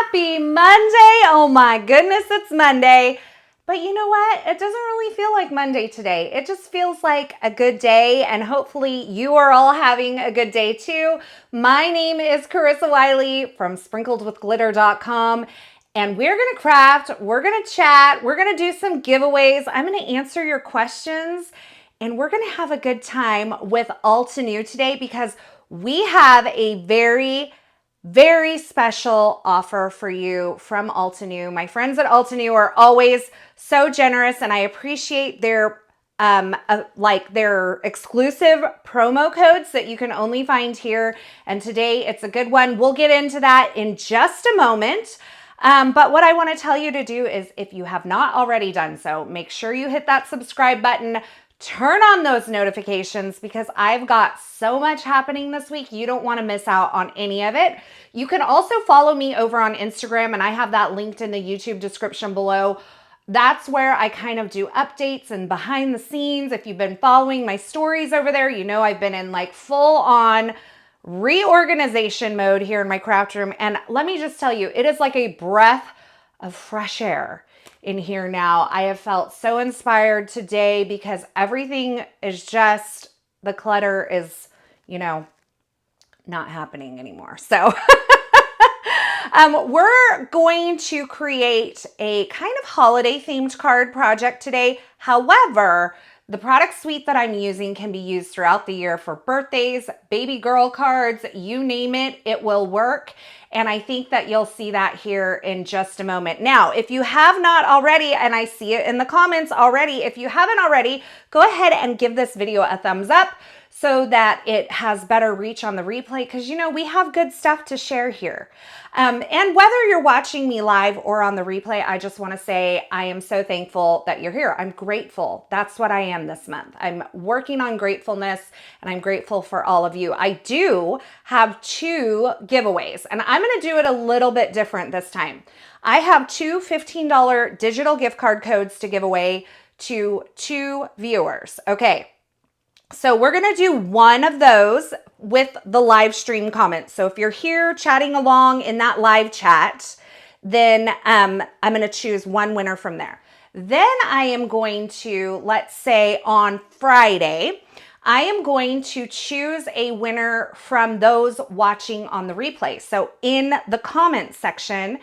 Happy Monday. Oh my goodness, it's Monday. But you know what? It doesn't really feel like Monday today. It just feels like a good day, and hopefully you are all having a good day too. My name is Carissa Wiley from sprinkledwithglitter.com, and we're gonna craft, we're gonna chat, we're gonna do some giveaways. I'm gonna answer your questions, and we're gonna have a good time with Altenew today because we have a very special offer for you from Altenew. My friends at Altenew are always so generous, and I appreciate their their exclusive promo codes that you can only find here. And today it's a good one. We'll get into that in just a moment. But what I want to tell you to do is, if you have not already done so, make sure you hit that subscribe button. Turn on those notifications because I've got so much happening this week. You don't want to miss out on any of it. You can also follow me over on Instagram, and I have that linked in the YouTube description below. That's where I kind of do updates and behind the scenes. If you've been following my stories over there, you know I've been in like full on reorganization mode here in my craft room. And let me just tell you, it is like a breath of fresh air in here now. I have felt so inspired today because everything is just, the clutter is, you know, not happening anymore. So we're going to create a kind of holiday themed card project today. However, the product suite that I'm using can be used throughout the year for birthdays, baby girl cards, you name it, it will work. And I think that you'll see that here in just a moment. Now, if you have not already, and I see it in the comments already, if you haven't already, go ahead and give this video a thumbs up so that it has better reach on the replay, because you know we have good stuff to share here. And whether you're watching me live or on the replay, I just want to say I am so thankful that you're here. I'm grateful. That's what I am this month. I'm working on gratefulness, and I'm grateful for all of you. I do have 2 giveaways, and I'm going to do it a little bit different this time. I have 2 $15 digital gift card codes to give away to 2 viewers. Okay. So we're going to do one of those with the live stream comments. So if you're here chatting along in that live chat, then I'm going to choose one winner from there. Then I am going to, let's say on Friday, I am going to choose a winner from those watching on the replay. So in the comment section,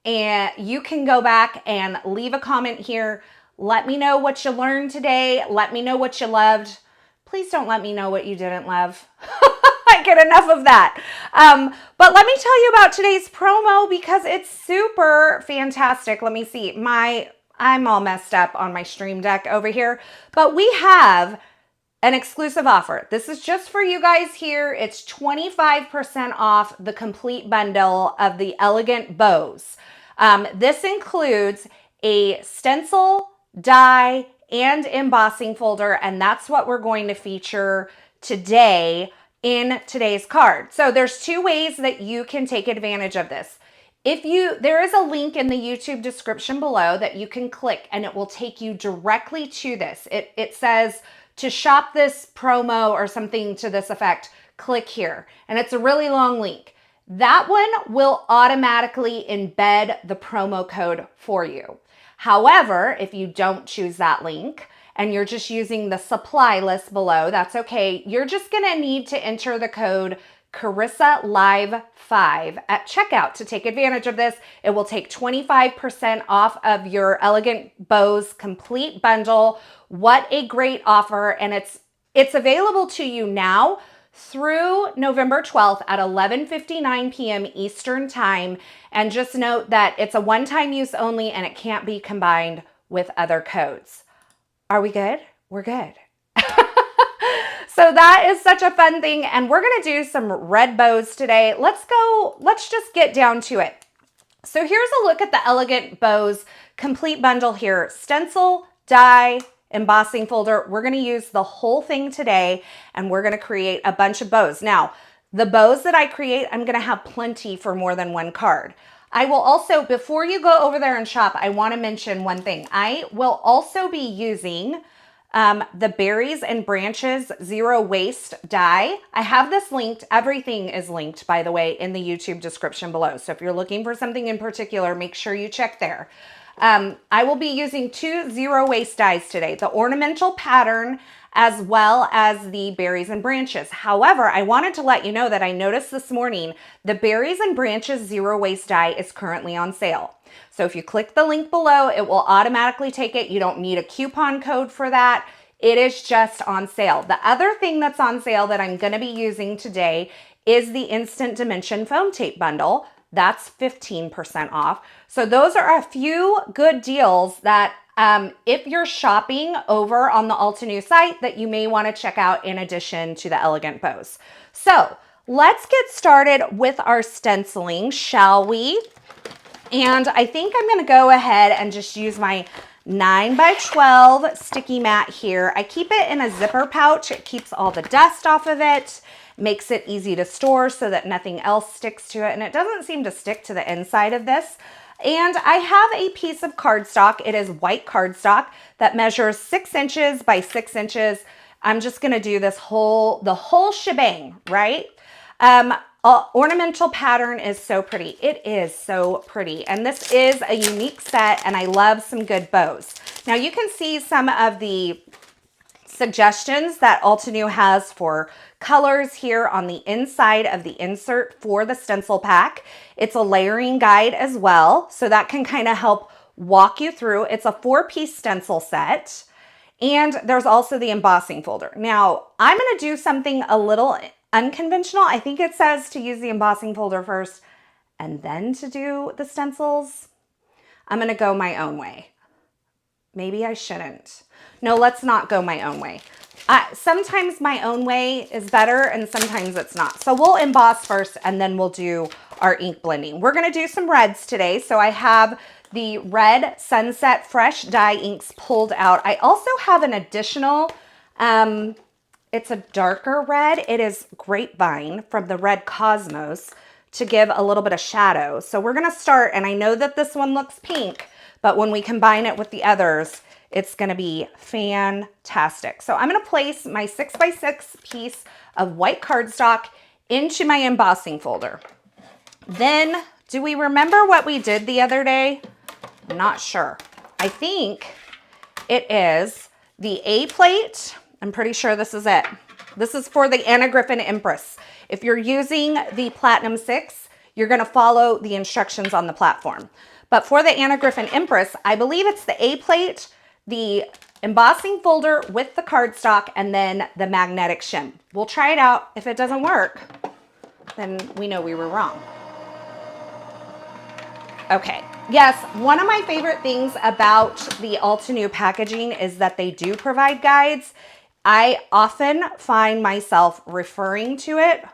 and you can go back and leave a comment here. Let me know what you learned today. Let me know what you loved. Please don't let me know what you didn't love. I get enough of that. But let me tell you about today's promo because it's super fantastic. Let me see. I'm all messed up on my stream deck over here. But we have an exclusive offer. This is just for you guys here. It's 25% off the complete bundle of the elegant bows. This includes a stencil, die, and embossing folder, and that's what we're going to feature today in today's card. So there's 2 ways that you can take advantage of this. There is a link in the YouTube description below that you can click, and it will take you directly to this. It says to shop this promo or something to this effect, click here, and it's a really long link. That one will automatically embed the promo code for you. However, if you don't choose that link and you're just using the supply list below, that's okay. You're just going to need to enter the code CarissaLive5 at checkout to take advantage of this. It will take 25% off of your Elegant Bows complete bundle. What a great offer. And it's available to you now through November 12th at 11:59 p.m. Eastern Time. And just note that it's a one-time use only and it can't be combined with other codes. Are we good? We're good. So that is such a fun thing. And we're going to do some red bows today. Let's just get down to it. So here's a look at the Elegant Bows complete bundle here. Stencil, die, embossing folder. We're going to use the whole thing today, and we're going to create a bunch of bows. Now, the bows that I create, I'm going to have plenty for more than one card. I will also, before you go over there and shop, I want to mention one thing. I will also be using the Berries and Branches Zero Waste die. I have this linked. Everything is linked, by the way, in the YouTube description below. So if you're looking for something in particular, make sure you check there. I will be using 2 zero waste dies today, the Ornamental pattern as well as the Berries and Branches. However, I wanted to let you know that I noticed this morning the Berries and Branches zero waste die is currently on sale. So if you click the link below, it will automatically take it. You don't need a coupon code for that. It is just on sale. The other thing that's on sale that I'm going to be using today is the Instant Dimension Foam Tape Bundle. That's 15% off. So those are a few good deals that if you're shopping over on the Altenew site that you may want to check out in addition to the Elegant Bows. So let's get started with our stenciling, shall we? And I think I'm going to go ahead and just use my 9x12 sticky mat here. I keep it in a zipper pouch. It keeps all the dust off of it, makes it easy to store so that nothing else sticks to it. And it doesn't seem to stick to the inside of this. And I have a piece of cardstock. It is white cardstock that measures 6 inches by 6 inches. I'm just going to do the whole shebang, right? Ornamental pattern is so pretty. It is so pretty. And this is a unique set, and I love some good bows. Now you can see some of the suggestions that Altenew has for colors here on the inside of the insert for the stencil pack. It's a layering guide as well, so that can kind of help walk you through. It's a 4-piece stencil set, and there's also the embossing folder. Now, I'm going to do something a little unconventional. I think it says to use the embossing folder first and then to do the stencils. I'm going to go my own way. Maybe I shouldn't. No, let's not go my own way. Sometimes my own way is better and sometimes it's not. So we'll emboss first and then we'll do our ink blending. We're going to do some reds today. So I have the red Sunset Fresh dye inks pulled out. I also have an additional, it's a darker red. It is Grapevine from the Red Cosmos to give a little bit of shadow. So we're going to start, and I know that this one looks pink, but when we combine it with the others, it's going to be fantastic. So I'm going to place my 6x6 piece of white cardstock into my embossing folder. Then, do we remember what we did the other day? I'm not sure. I think it is the A plate. I'm pretty sure this is it. This is for the Anna Griffin Empress. If you're using the Platinum 6, you're going to follow the instructions on the platform. But for the Anna Griffin Empress, I believe it's the A plate, the embossing folder with the cardstock, and then the magnetic shim. We'll try it out. If it doesn't work, then we know we were wrong. Okay. Yes, one of my favorite things about the Altenew packaging is that they do provide guides. I often find myself referring to it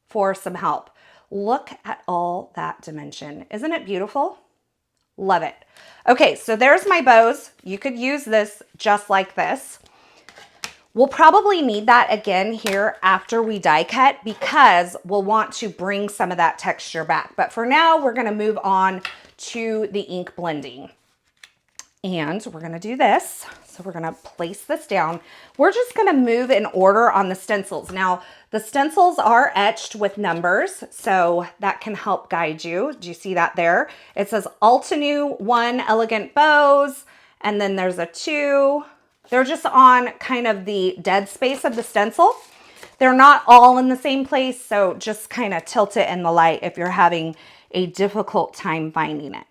for some help. Look at all that dimension. Isn't it beautiful? Love it. Okay, so there's my bows. You could use this just like this. We'll probably need that again here after we die cut because we'll want to bring some of that texture back. But for now, we're going to move on to the ink blending. And we're going to do this. So we're going to place this down. We're just going to move in order on the stencils. Now, the stencils are etched with numbers, so that can help guide you. Do you see that there? It says Altenew 1 Elegant Bows, and then there's a 2. They're just on kind of the dead space of the stencil. They're not all in the same place, so just kind of tilt it in the light if you're having a difficult time finding it.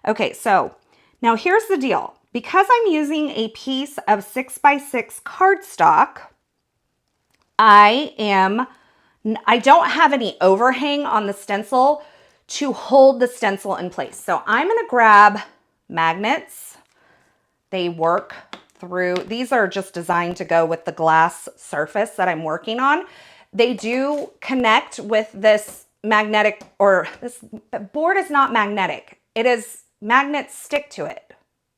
Okay, so now here's the deal. Because I'm using a piece of 6x6 cardstock, I don't have any overhang on the stencil to hold the stencil in place. So I'm going to grab magnets. They work through, these are just designed to go with the glass surface that I'm working on. They do connect with this magnetic, or this board is not magnetic. It is, magnets stick to it.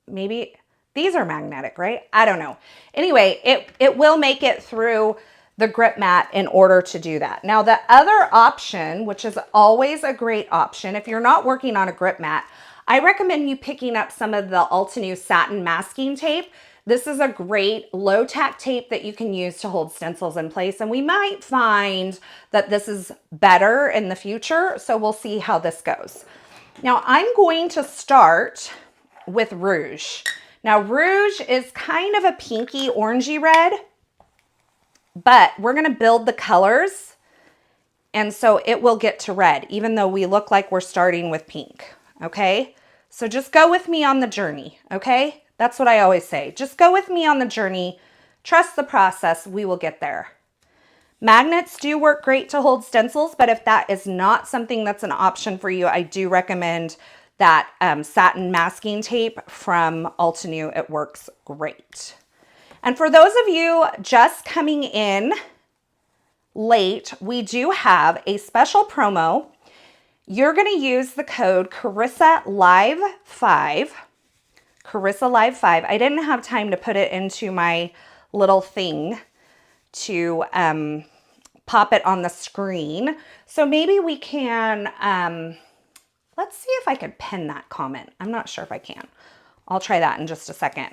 Maybe these are magnetic, right? I don't know. Anyway, it will make it through the grip mat in order to do that. Now, the other option, which is always a great option, if you're not working on a grip mat, I recommend you picking up some of the Altenew satin masking tape. This is a great low tack tape that you can use to hold stencils in place. And we might find that this is better in the future. So we'll see how this goes. Now I'm going to start with Rouge. Now Rouge is kind of a pinky orangey red, but we're going to build the colors. And so it will get to red, even though we look like we're starting with pink. Okay. So just go with me on the journey. Okay. That's what I always say. Just go with me on the journey. Trust the process. We will get there. Magnets do work great to hold stencils, but if that is not something that's an option for you, I do recommend that satin masking tape from Altenew. It works great. And for those of you just coming in late, we do have a special promo. You're going to use the code Carissa Live 5. Carissa Live 5. I didn't have time to put it into my little thing to pop it on the screen. So maybe we can, let's see if I could pin that comment. I'm not sure if I can. I'll try that in just a second.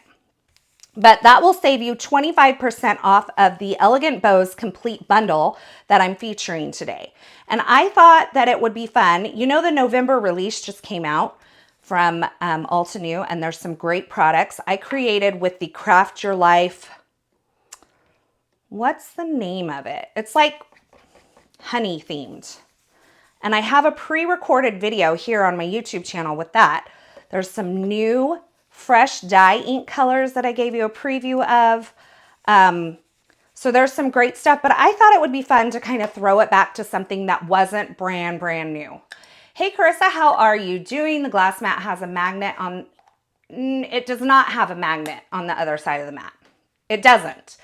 But that will save you 25% off of the Elegant Bows Complete Bundle that I'm featuring today. And I thought that it would be fun. You know, the November release just came out from Altenew, and there's some great products I created with the Craft Your Life. What's the name of it? It's like honey themed. And I have a pre-recorded video here on my YouTube channel with that. There's some new fresh dye ink colors that I gave you a preview of. So there's some great stuff, but I thought it would be fun to kind of throw it back to something that wasn't brand new. Hey Carissa, how are you doing? The glass mat has a magnet on, it does not have a magnet on the other side of the mat. It doesn't.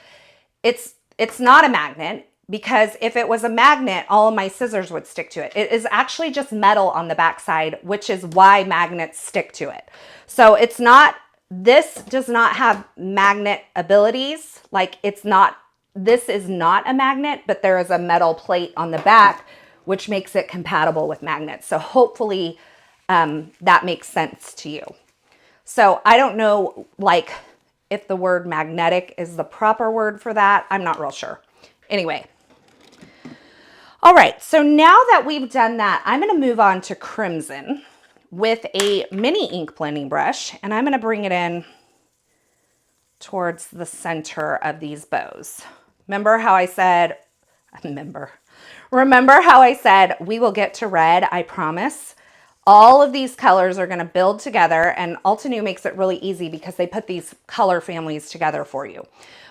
It's not a magnet, because if it was a magnet, all of my scissors would stick to it. It is actually just metal on the back side, which is why magnets stick to it. So it's not, this does not have magnet abilities. Like this is not a magnet, but there is a metal plate on the back, which makes it compatible with magnets. So hopefully that makes sense to you. So I don't know, like, if the word magnetic is the proper word for that. I'm not real sure. Anyway. All right, so now that we've done that, I'm going to move on to crimson with a mini ink blending brush, and I'm going to bring it in towards the center of these bows. Remember how I said we will get to red, I promise. All of these colors are going to build together, and Altenew makes it really easy because they put these color families together for you.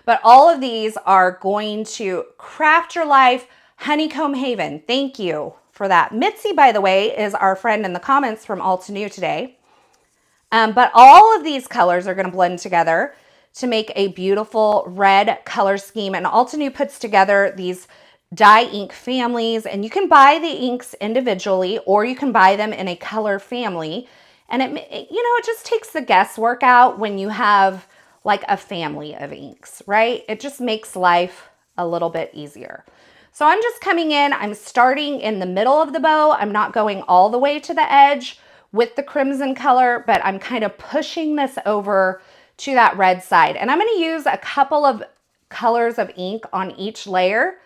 But all of these are going to Craft Your Life Honeycomb Haven. Thank you for that. Mitzi, by the way, is our friend in the comments from Altenew today. But all of these colors are going to blend together to make a beautiful red color scheme. And Altenew puts together these dye ink families, and you can buy the inks individually, or you can buy them in a color family. And it just takes the guesswork out when you have like a family of inks, right? It just makes life a little bit easier. So I'm just coming in, I'm starting in the middle of the bow. I'm not going all the way to the edge with the crimson color, but I'm kind of pushing this over to that red side. And I'm going to use a couple of colors of ink on each layer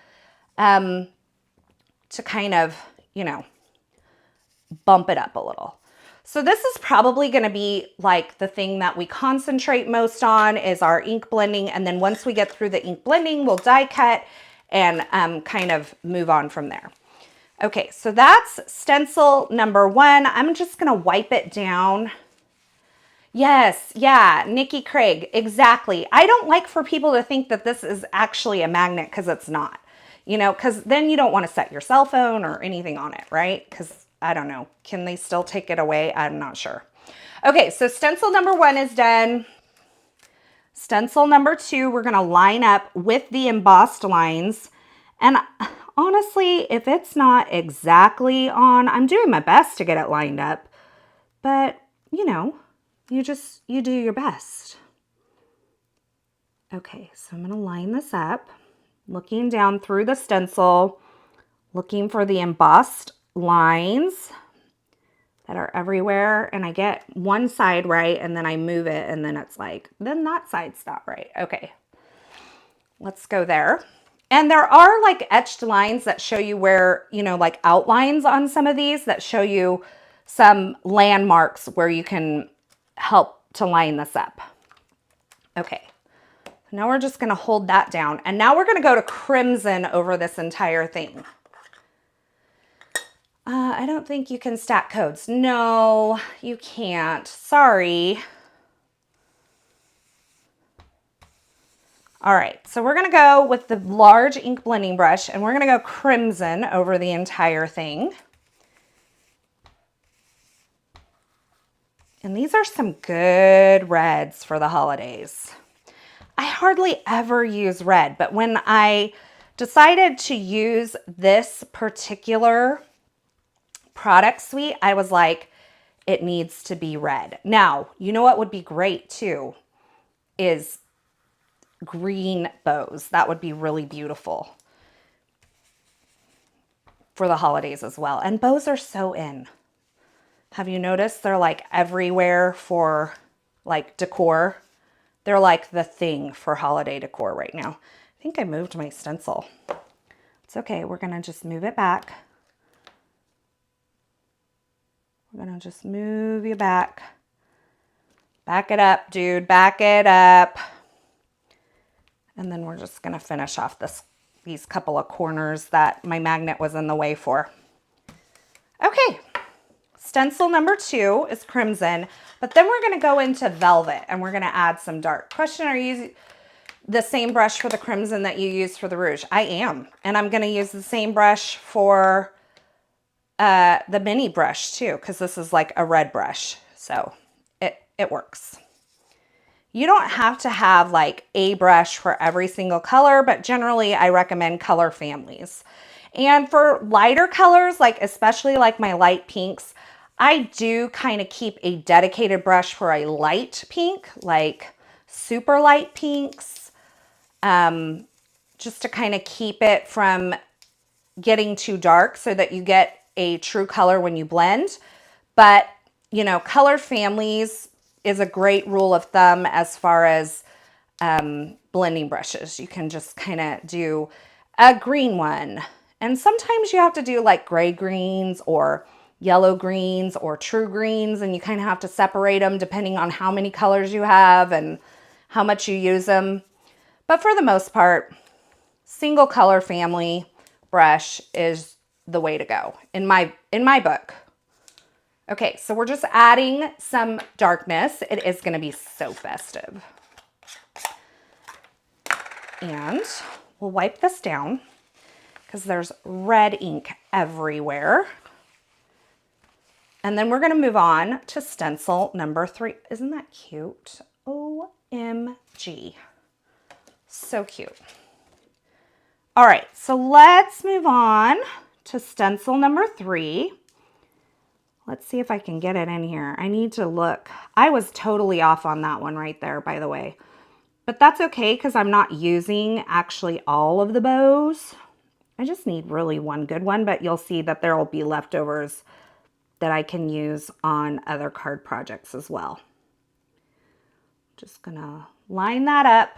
to kind of, bump it up a little. So this is probably going to be like the thing that we concentrate most on is our ink blending. And then once we get through the ink blending, we'll die cut and kind of move on from there. Okay, so that's stencil number 1. I'm just going to wipe it down. Yes, yeah, Nikki Craig, exactly. I don't like for people to think that this is actually a magnet, because it's not. Because then you don't want to set your cell phone or anything on it, right? Because I don't know, can they still take it away? I'm not sure. Okay, so stencil number 1 is done. Stencil number 2, we're going to line up with the embossed lines. And honestly, if it's not exactly on, I'm doing my best to get it lined up. But, you do your best. Okay, so I'm going to line this up, looking down through the stencil, looking for the embossed lines that are everywhere, and I get one side right and then I move it and then it's like, then that side's not right. Okay, let's go there. And there are like etched lines that show you where, you know, like outlines on some of these that show you some landmarks where you can help to line this up. Okay, now we're just gonna hold that down. And now we're gonna go to crimson over this entire thing. I don't think you can stack codes. No, you can't. Sorry. All right, so we're gonna go with the large ink blending brush and we're gonna go crimson over the entire thing. And these are some good reds for the holidays. I hardly ever use red, but when I decided to use this particular product suite, I was like, it needs to be red. Now, you know what would be great too is green bows. That would be really beautiful for the holidays as well. And bows are so in. Have you noticed they're like everywhere for like decor? They're like the thing for holiday decor right now. I think I moved my stencil. It's okay. We're going to just move it back. We're going to just move you back. Back it up, dude. Back it up. And then we're just going to finish off these couple of corners that my magnet was in the way for. Okay. Stencil number 2 is crimson, but then we're going to go into velvet and we're going to add some dark. Question, are you using the same brush for the crimson that you use for the rouge? I am. And I'm going to use the same brush for the mini brush too, because this is like a red brush. So it works. You don't have to have like a brush for every single color, but generally I recommend color families. And for lighter colors, like especially like my light pinks, I do kind of keep a dedicated brush for a light pink, like super light pinks, just to kind of keep it from getting too dark so that you get a true color when you blend. But, you know, color families is a great rule of thumb as far as blending brushes. You can just kind of do a green one. And sometimes you have to do like gray greens or yellow greens or true greens, and you kind of have to separate them depending on how many colors you have and how much you use them. But for the most part, single color family brush is the way to go in my book. Okay, so we're just adding some darkness. It is going to be so festive. And we'll wipe this down because there's red ink everywhere. And then we're going to move on to stencil number 3. Isn't that cute? OMG. So cute. All right, so let's move on to stencil number 3. Let's see if I can get it in here. I need to look. I was totally off on that one right there, by the way. But that's okay because I'm not using actually all of the bows. I just need really one good one, but you'll see that there will be leftovers that I can use on other card projects as well. Just gonna line that up,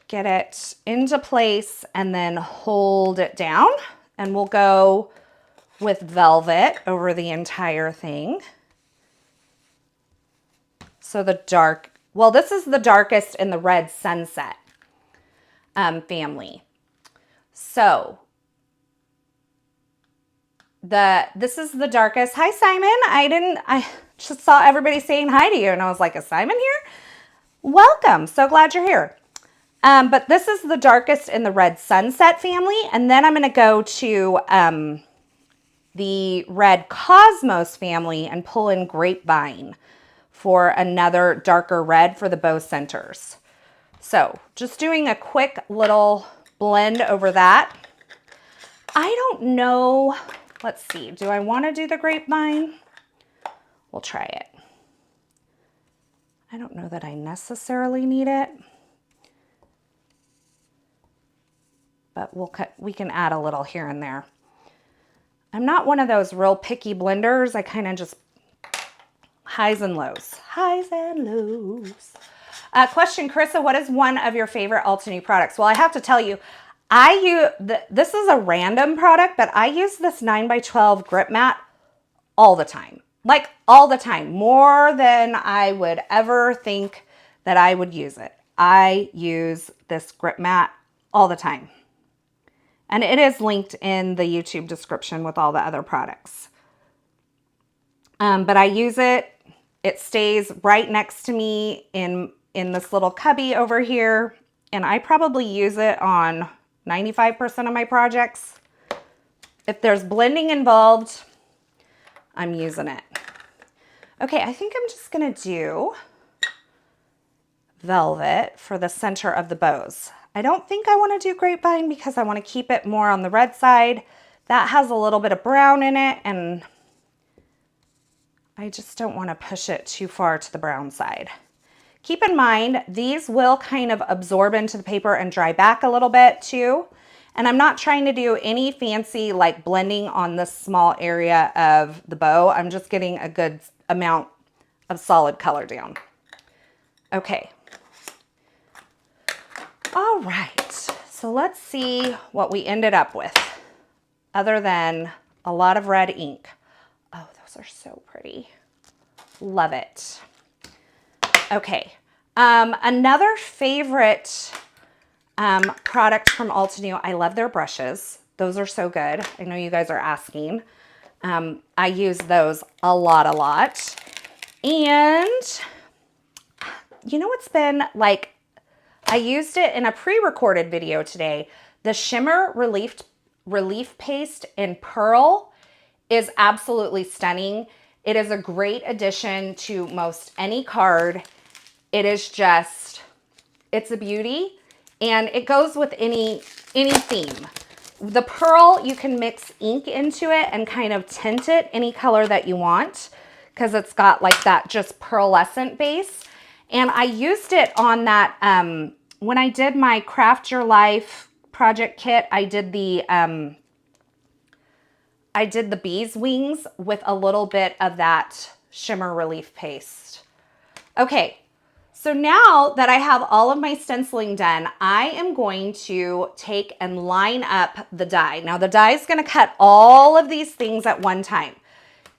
get it into place, and then hold it down. And we'll go with velvet over the entire thing. So the dark, well, this is the darkest in the red sunset family. So this is the darkest. Hi, Simon. I just saw everybody saying hi to you and I was like, is Simon here? Welcome. So glad you're here. But this is the darkest in the red sunset family. And then I'm going to go to the red cosmos family and pull in grapevine for another darker red for the bow centers. So just doing a quick little blend over that. I don't know. Let's see. Do I want to do the grapevine? We'll try it. I don't know that I necessarily need it, but we can add a little here and there. I'm not one of those real picky blenders. I kind of just highs and lows. Highs and lows. Question, Carissa, what is one of your favorite Altenew products? Well, I have to tell you, this is a random product, but I use this 9x12 grip mat all the time. Like all the time, more than I would ever think that I would use it. I use this grip mat all the time. And it is linked in the YouTube description with all the other products. But I use it. It stays right next to me in this little cubby over here. And I probably use it on 95% of my projects. If there's blending involved, I'm using it. Okay, I think I'm just gonna do velvet for the center of the bows. I don't think I want to do grapevine because I want to keep it more on the red side. That has a little bit of brown in it, and I just don't want to push it too far to the brown side. Keep in mind, these will kind of absorb into the paper and dry back a little bit too. And I'm not trying to do any fancy like blending on this small area of the bow. I'm just getting a good amount of solid color down. Okay. All right, so let's see what we ended up with other than a lot of red ink. Oh, those are so pretty. Love it. Okay, another favorite product from Altenew. I love their brushes. Those are so good. I know you guys are asking. I use those a lot. And you know what's been like, I used it in a pre-recorded video today. The Shimmer Relief Paste in Pearl is absolutely stunning. It is a great addition to most any card. It is just, it's a beauty, and it goes with any theme. The Pearl, you can mix ink into it and kind of tint it any color that you want because it's got like that just pearlescent base. And I used it on that, when I did my Craft Your Life project kit, I did the bee's wings with a little bit of that Shimmer Relief Paste. Okay, so now that I have all of my stenciling done, I am going to take and line up the die. Now the die is gonna cut all of these things at one time.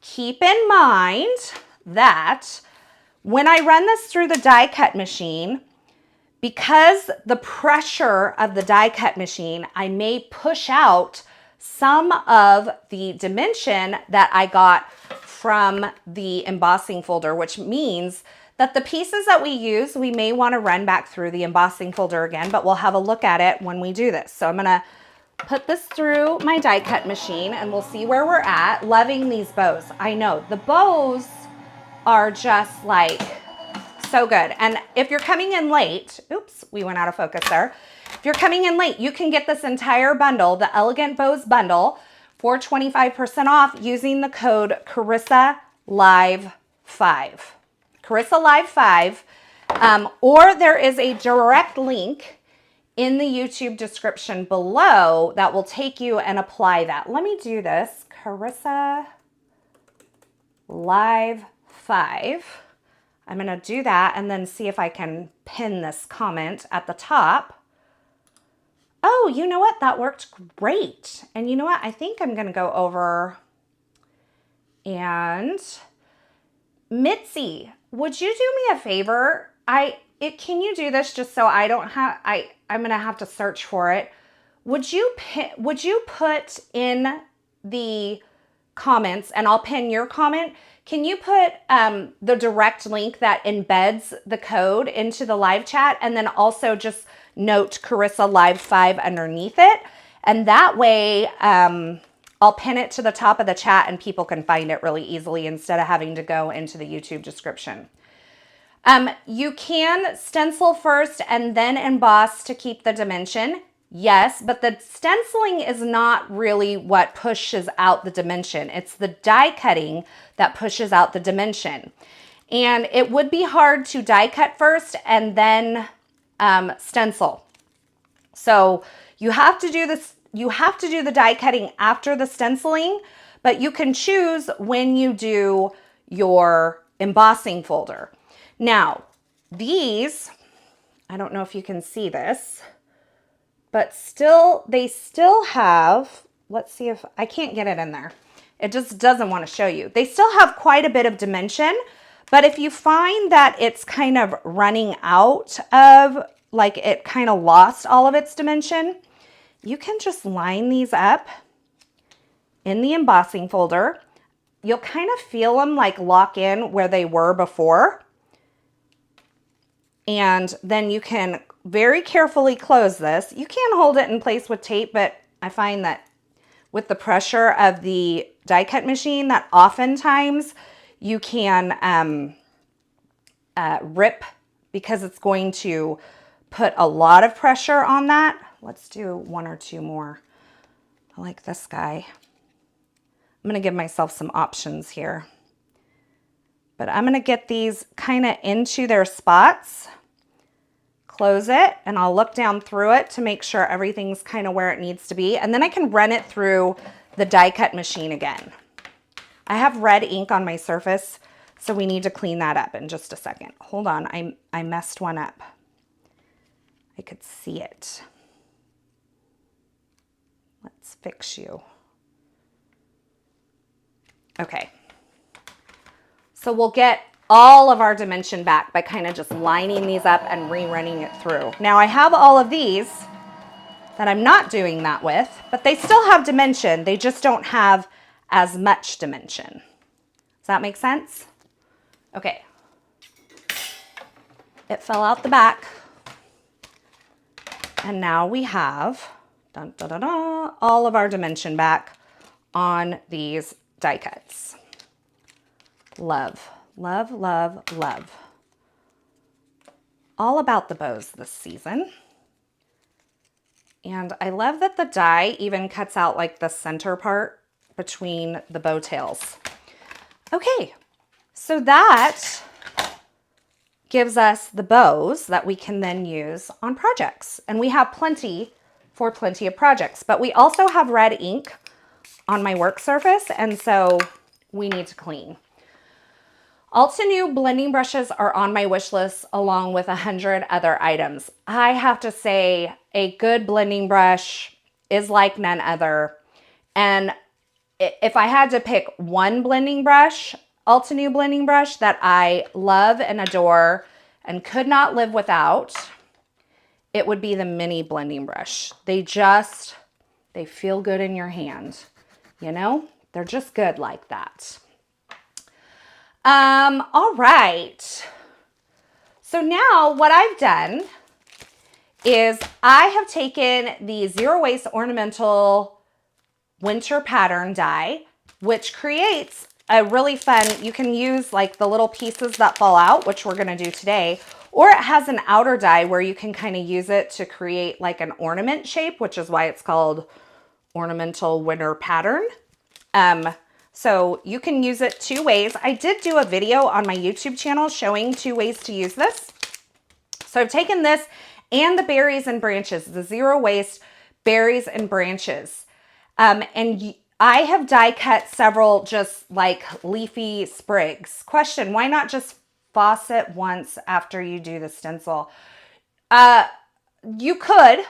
Keep in mind that when I run this through the die cut machine, because the pressure of the die cut machine, I may push out some of the dimension that I got from the embossing folder, which means that the pieces that we use, we may want to run back through the embossing folder again, but we'll have a look at it when we do this. So I'm gonna put this through my die cut machine and we'll see where we're at. Loving these bows. I know, the bows are just like so good. And if you're coming in late, oops, we went out of focus there. If you're coming in late, you can get this entire bundle, the Elegant Bows bundle, for 25% off using the code Carissa Live 5. Carissa Live 5. Or there is a direct link in the YouTube description below that will take you and apply that. Let me do this. Carissa Live 5. I'm going to do that and then see if I can pin this comment at the top. Oh, you know what? That worked great. And you know what? I think I'm going to go over and Mitzi, would you do me a favor? Can you do this just so I don't have, I'm going to have to search for it. Would you put in the comments, and I'll pin your comment, can you put the direct link that embeds the code into the live chat, and then also just note Carissa Live 5 underneath it? And that way I'll pin it to the top of the chat and people can find it really easily instead of having to go into the YouTube description. You can stencil first and then emboss to keep the dimension. Yes, but the stenciling is not really what pushes out the dimension. It's the die cutting that pushes out the dimension. And it would be hard to die cut first and then stencil. So you have to do this. You have to do the die cutting after the stenciling, but you can choose when you do your embossing folder. Now, these, I don't know if you can see this, but they still have, let's see if, I can't get it in there. It just doesn't want to show you. They still have quite a bit of dimension, but if you find that it's kind of running out of, like it kind of lost all of its dimension, you can just line these up in the embossing folder. You'll kind of feel them like lock in where they were before. And then you can very carefully close this. You can hold it in place with tape, but I find that with the pressure of the die cut machine, that oftentimes you can rip, because it's going to put a lot of pressure on that. Let's do one or two more. I like this guy. I'm going to give myself some options here, but I'm going to get these kind of into their spots, close it, and I'll look down through it to make sure everything's kind of where it needs to be. And then I can run it through the die cut machine again. I have red ink on my surface, so we need to clean that up in just a second. Hold on, I messed one up. I could see it. Let's fix you. Okay, so we'll get all of our dimension back by kind of just lining these up and rerunning it through. Now I have all of these that I'm not doing that with, but they still have dimension. They just don't have as much dimension. Does that make sense? Okay. It fell out the back. And now we have dun, dun, dun, dun, all of our dimension back on these die cuts. Love, love, love, love. All about the bows this season. And I love that the die even cuts out like the center part between the bow tails. Okay, so that gives us the bows that we can then use on projects. And we have plenty of projects, but we also have red ink on my work surface, and so we need to clean. Altenew blending brushes are on my wish list along with 100 other items. I have to say a good blending brush is like none other. And if I had to pick one blending brush, Altenew blending brush that I love and adore and could not live without, it would be the mini blending brush. They feel good in your hand. You know, they're just good like that. All right. So now what I've done is I have taken the Zero Waste Ornamental Winter Pattern die, which creates a really fun, you can use like the little pieces that fall out, which we're going to do today, or it has an outer die where you can kind of use it to create like an ornament shape, which is why it's called Ornamental Winter Pattern. So you can use it two ways. I did do a video on my YouTube channel showing 2 ways to use this. So I've taken this and the berries and branches, the Zero Waste berries and branches. And I have die cut several just like leafy sprigs. Question, why not just faucet once after you do the stencil? You could.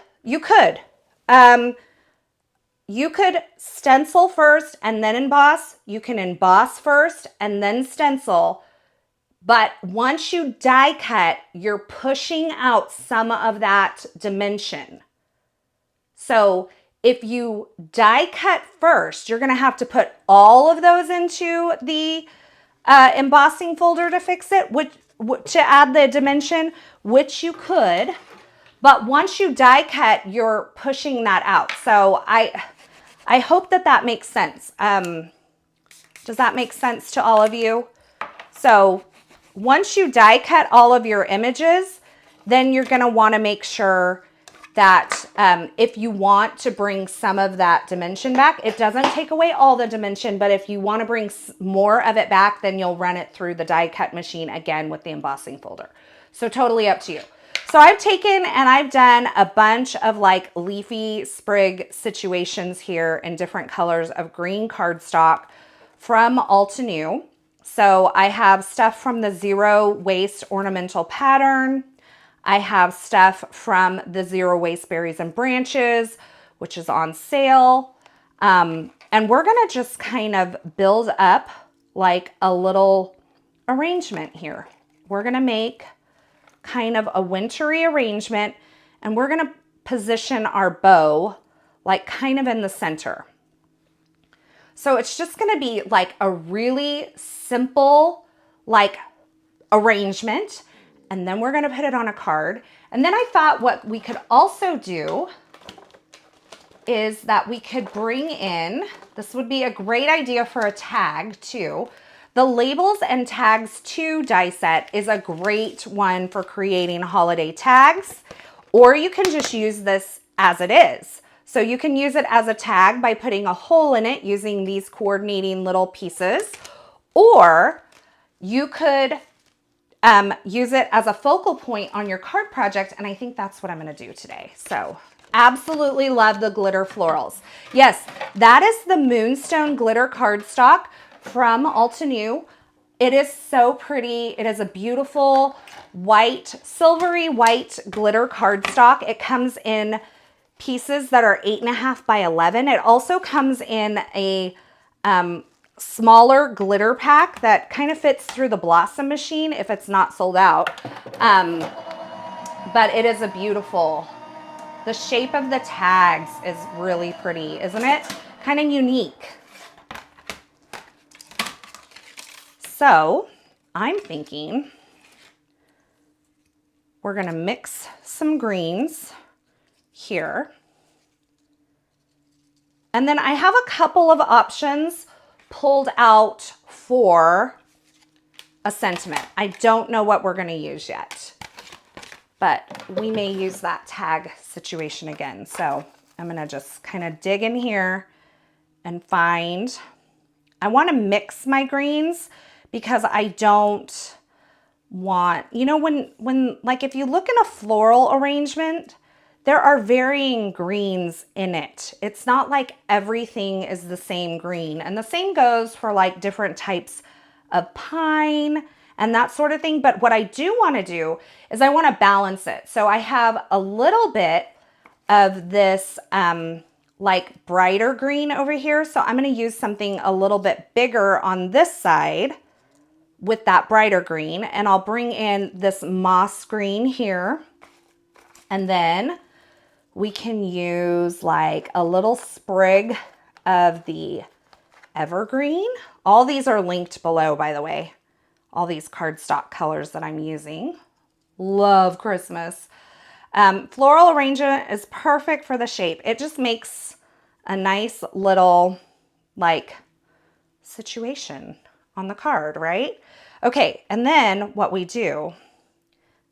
You could stencil first and then emboss. You can emboss first and then stencil. But once you die cut, you're pushing out some of that dimension. So if you die cut first, you're going to have to put all of those into the embossing folder to fix it, to add the dimension, which you could. But once you die cut, you're pushing that out. So I hope that makes sense. Does that make sense to all of you? So once you die cut all of your images, then you're going to want to make sure that if you want to bring some of that dimension back, it doesn't take away all the dimension, but if you want to bring more of it back, then you'll run it through the die cut machine again with the embossing folder. So totally up to you. So I've taken and I've done a bunch of like leafy sprig situations here in different colors of green cardstock from Altenew. So I have stuff from the Zero Waste Ornamental pattern. I have stuff from the Zero Waste Berries and Branches, which is on sale. And we're gonna just kind of build up like a little arrangement here. We're gonna make kind of a wintry arrangement, and we're gonna position our bow like kind of in the center. So it's just gonna be like a really simple like arrangement, and then we're gonna put it on a card. And then I thought what we could also do is that we could bring in, this would be a great idea for a tag too. The Labels and Tags 2 die set is a great one for creating holiday tags, or you can just use this as it is. So you can use it as a tag by putting a hole in it using these coordinating little pieces, or you could use it as a focal point on your card project, and I think that's what I'm gonna do today. So absolutely love the glitter florals. Yes, that is the Moonstone glitter cardstock from Altenew. It is so pretty. It is a beautiful white, silvery white glitter cardstock. It comes in pieces that are 8.5 by 11. It also comes in a smaller glitter pack that kind of fits through the Blossom machine if it's not sold out. But it is a beautiful, the shape of the tags is really pretty, isn't it? Kind of unique. So I'm thinking we're gonna mix some greens here. And then I have a couple of options pulled out for a sentiment. I don't know what we're gonna use yet, but we may use that tag situation again. So I'm gonna just kind of dig in here and find, I wanna mix my greens because I don't want, you know, when like if you look in a floral arrangement, there are varying greens in it. It's not like everything is the same green. And the same goes for like different types of pine and that sort of thing. But what I do want to do is I want to balance it. So I have a little bit of this like brighter green over here. So I'm going to use something a little bit bigger on this side with that brighter green. And I'll bring in this moss green here. And then we can use like a little sprig of the Evergreen. All these are linked below, by the way. All these cardstock colors that I'm using. Love Christmas. Floral arrangement is perfect for the shape. It just makes a nice little like situation on the card, right? Okay, and then what we do,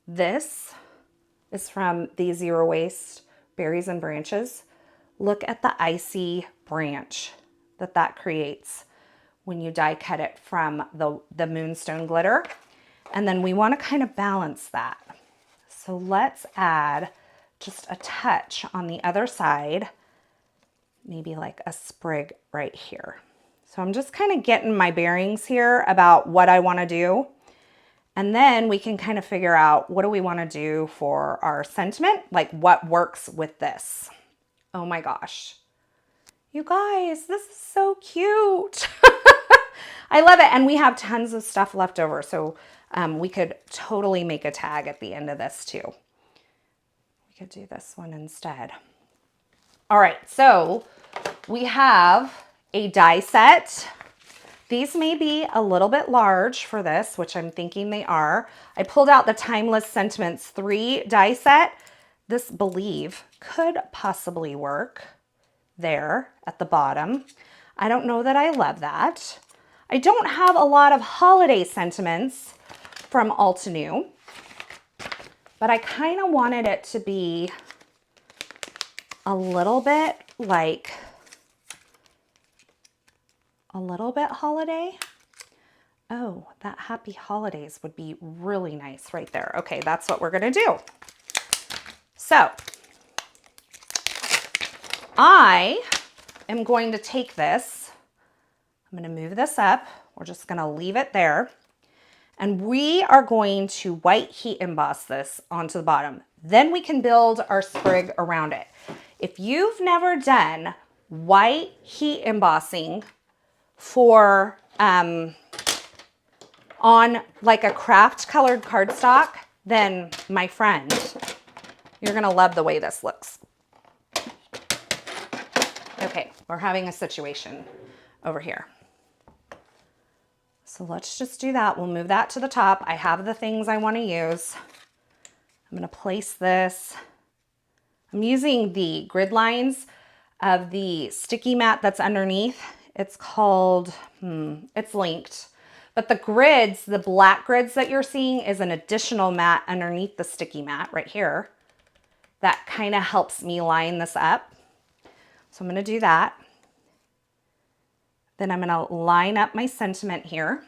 this is from the Zero Waste Berries and Branches. Look at the icy branch that creates when you die cut it from the Moonstone glitter. And then we want to kind of balance that. So let's add just a touch on the other side, maybe like a sprig right here. So I'm just kind of getting my bearings here about what I want to do. And then we can kind of figure out what do we want to do for our sentiment, like what works with this. Oh my gosh. You guys, this is so cute. I love it. And we have tons of stuff left over. So we could totally make a tag at the end of this too. We could do this one instead. All right, so we have a die set. These may be a little bit large for this, which I'm thinking they are. I pulled out the Timeless Sentiments 3 die set. This Believe could possibly work there at the bottom. I don't know that I love that. I don't have a lot of holiday sentiments from Altenew, but I kind of wanted it to be a little bit like a little bit holiday. Oh, that Happy Holidays would be really nice right there. Okay, that's what we're gonna do. So I am going to take this, I'm going to move this up. We're just going to leave it there. And we are going to white heat emboss this onto the bottom. Then we can build our sprig around it. If you've never done white heat embossing for on like a craft colored cardstock, then my friend, you're gonna love the way this looks. Okay, we're having a situation over here. So let's just do that. We'll move that to the top. I have the things I want to use. I'm going to place this. I'm using the grid lines of the sticky mat that's underneath. It's called, it's linked. But the grids, the black grids that you're seeing is an additional mat underneath the sticky mat right here. That kind of helps me line this up. So I'm going to do that. Then I'm going to line up my sentiment here,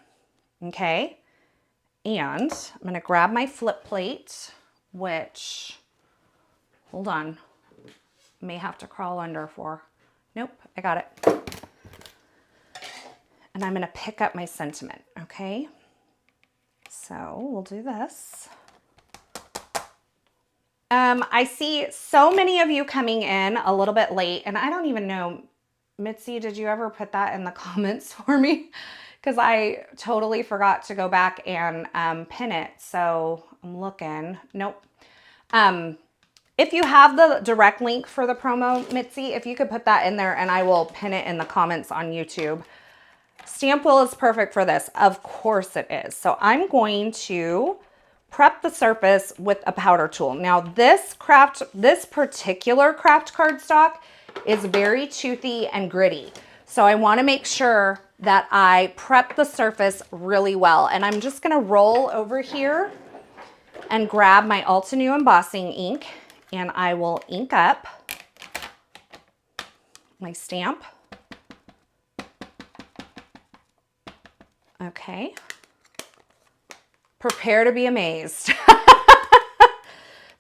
okay? And I'm going to grab my flip plate, which, hold on, may have to crawl under for, nope, I got it. And I'm going to pick up my sentiment, okay? So we'll do this. I see so many of you coming in a little bit late, and I don't even know, Mitzi, did you ever put that in the comments for me? Because I totally forgot to go back and pin it. So I'm looking. Nope. If you have the direct link for the promo, Mitzi, if you could put that in there and I will pin it in the comments on YouTube. Stamp wheel is perfect for this. Of course it is. So I'm going to prep the surface with a powder tool. Now this particular craft cardstock is very toothy and gritty. So I want to make sure that I prep the surface really well. And I'm just going to roll over here and grab my Altenew Embossing Ink, and I will ink up my stamp. Okay. Prepare to be amazed.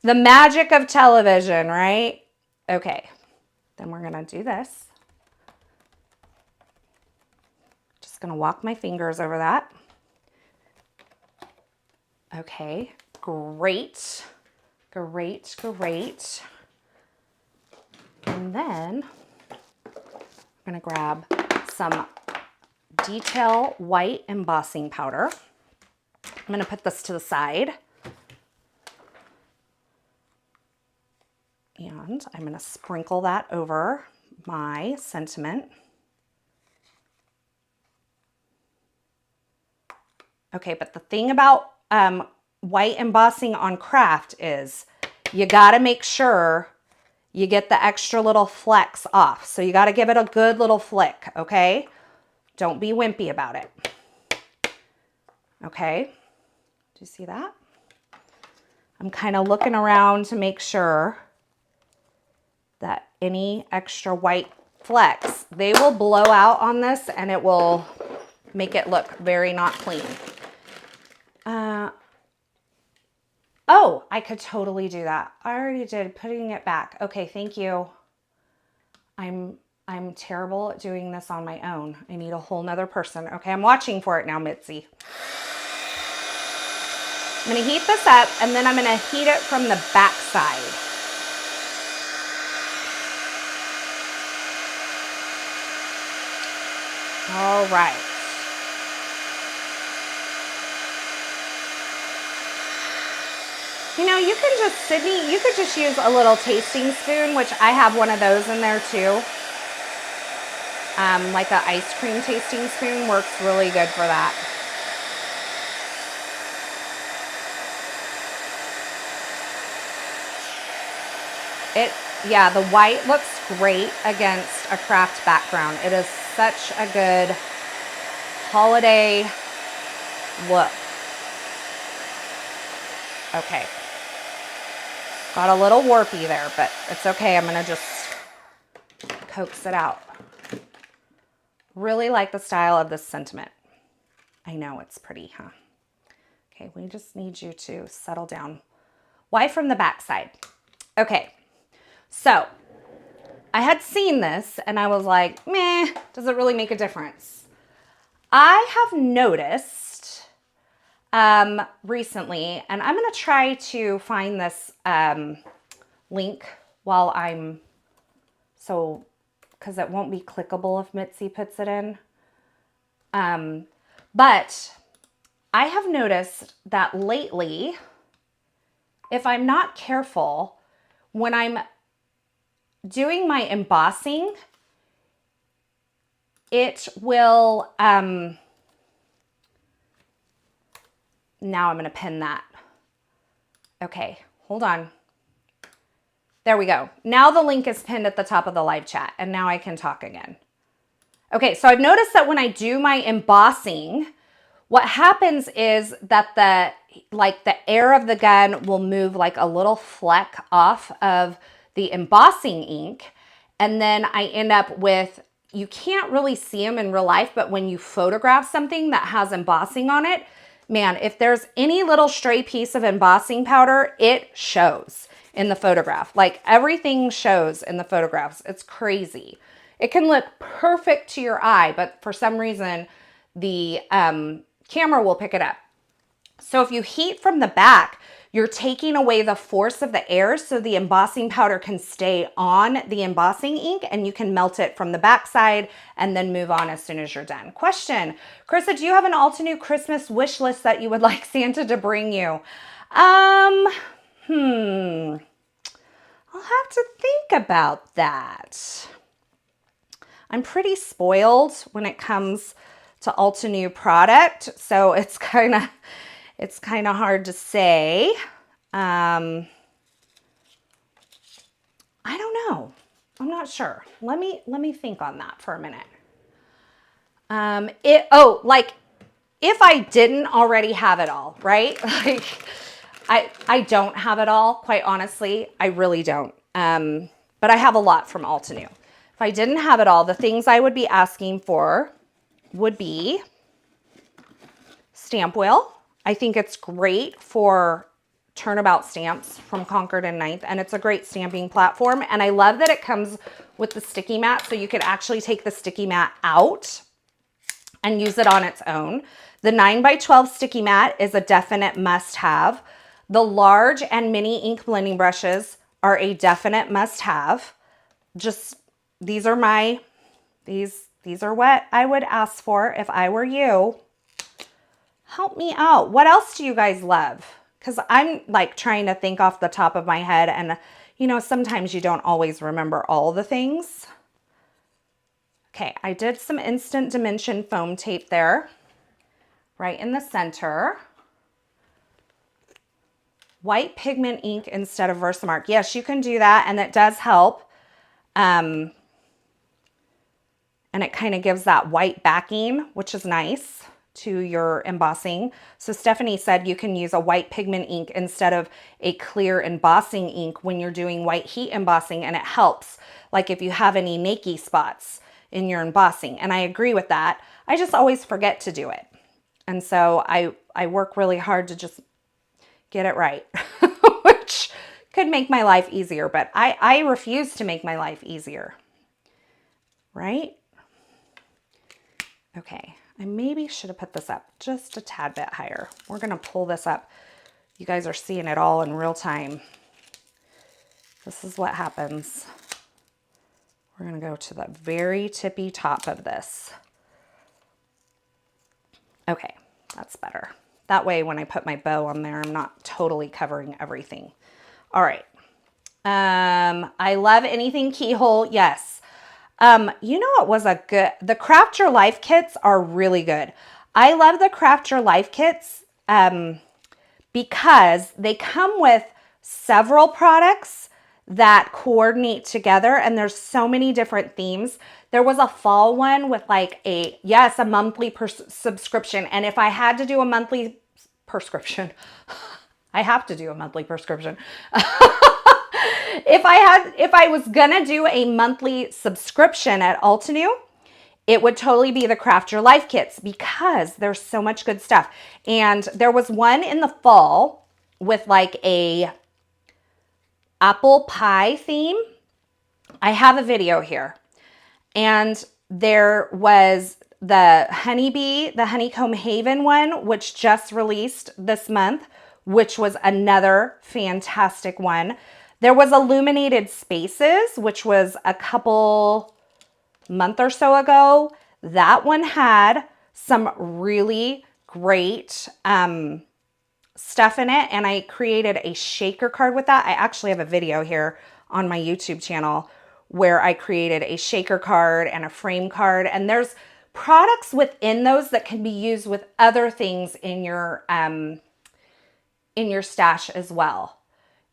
The magic of television, right? Okay. Then we're going to do this. Just going to walk my fingers over that. Okay, great, great, great. And then I'm going to grab some Detail White Embossing Powder. I'm going to put this to the side. And I'm going to sprinkle that over my sentiment. Okay, but the thing about white embossing on craft is you got to make sure you get the extra little flecks off. So you got to give it a good little flick, okay? Don't be wimpy about it. Okay, do you see that? I'm kind of looking around to make sure that any extra white flecks, they will blow out on this and it will make it look very not clean. Oh, I could totally do that. I already did, putting it back. Okay, thank you. I'm terrible at doing this on my own. I need a whole nother person. Okay, I'm watching for it now, Mitzi. I'm gonna heat this up and then I'm gonna heat it from the back side. All right. You know, you can just, Sydney, you could just use a little tasting spoon, which I have one of those in there too. Like an ice cream tasting spoon works really good for that. Yeah, the white looks great against a craft background. It is such a good holiday look. Okay. Got a little warpy there, but it's okay. I'm going to just coax it out. Really like the style of this sentiment. I know it's pretty, huh? Okay, we just need you to settle down. Why from the back side? Okay, so I had seen this and I was like, meh, does it really make a difference? I have noticed recently, and I'm going to try to find this link while I'm, because it won't be clickable if Mitzi puts it in. But I have noticed that lately, if I'm not careful, when I'm doing my embossing, it will, now I'm going to pin that. Okay, hold on. There we go. Now the link is pinned at the top of the live chat, and now I can talk again. Okay, so I've noticed that when I do my embossing, what happens is that the air of the gun will move like a little fleck off of the embossing ink, and then I end up with, you can't really see them in real life, but when you photograph something that has embossing on it, man, if there's any little stray piece of embossing powder, it shows in the photograph. Like everything shows in the photographs. It's crazy. It can look perfect to your eye, but for some reason, the camera will pick it up. So if you heat from the back, you're taking away the force of the air so the embossing powder can stay on the embossing ink and you can melt it from the back side and then move on as soon as you're done. Question, Carissa, do you have an Altenew Christmas wish list that you would like Santa to bring you? I'll have to think about that. I'm pretty spoiled when it comes to Altenew product, so it's kind of hard to say. I don't know. I'm not sure. Let me think on that for a minute. Like if I didn't already have it all, right? Like I don't have it all, quite honestly. I really don't. But I have a lot from Altenew. If I didn't have it all, the things I would be asking for would be stamp wheel. I think it's great for turnabout stamps from Concord and Ninth, and it's a great stamping platform. And I love that it comes with the sticky mat, so you could actually take the sticky mat out and use it on its own. The 9x12 sticky mat is a definite must-have. The large and mini ink blending brushes are a definite must-have. Just, these are what I would ask for if I were you. Help me out. What else do you guys love? Because I'm like trying to think off the top of my head, and you know, sometimes you don't always remember all the things. Okay, I did some Instant Dimension foam tape there, right in the center. White pigment ink instead of Versamark. Yes, you can do that, and it does help. And it kind of gives that white backing, which is nice, to your embossing. So Stephanie said you can use a white pigment ink instead of a clear embossing ink when you're doing white heat embossing, and it helps, like if you have any nakey spots in your embossing. And I agree with that. I just always forget to do it. And so I work really hard to just get it right, which could make my life easier, but I refuse to make my life easier, right? Okay, I maybe should have put this up just a tad bit higher. We're gonna pull this up. You guys are seeing it all in real time. This is what happens. We're gonna go to the very tippy top of this. Okay, that's better. That way when I put my bow on there, I'm not totally covering everything. All right. I love anything keyhole. Yes. You know what was the Craft Your Life kits are really good. I love the Craft Your Life kits because they come with several products that coordinate together, and there's so many different themes. There was a fall one with like a monthly subscription. And if I had to do a monthly prescription, I have to do a monthly prescription. If I was gonna do a monthly subscription at Altenew, it would totally be the Craft Your Life kits because there's so much good stuff. And there was one in the fall with like a apple pie theme. I have a video here. And there was the honeybee, the honeycomb haven one, which just released this month, which was another fantastic one. There was illuminated spaces, which was a couple month or so ago. That one had some really great stuff in it, and I created a shaker card with that. I actually have a video here on my YouTube channel where I created a shaker card and a frame card, and there's products within those that can be used with other things in your stash as well.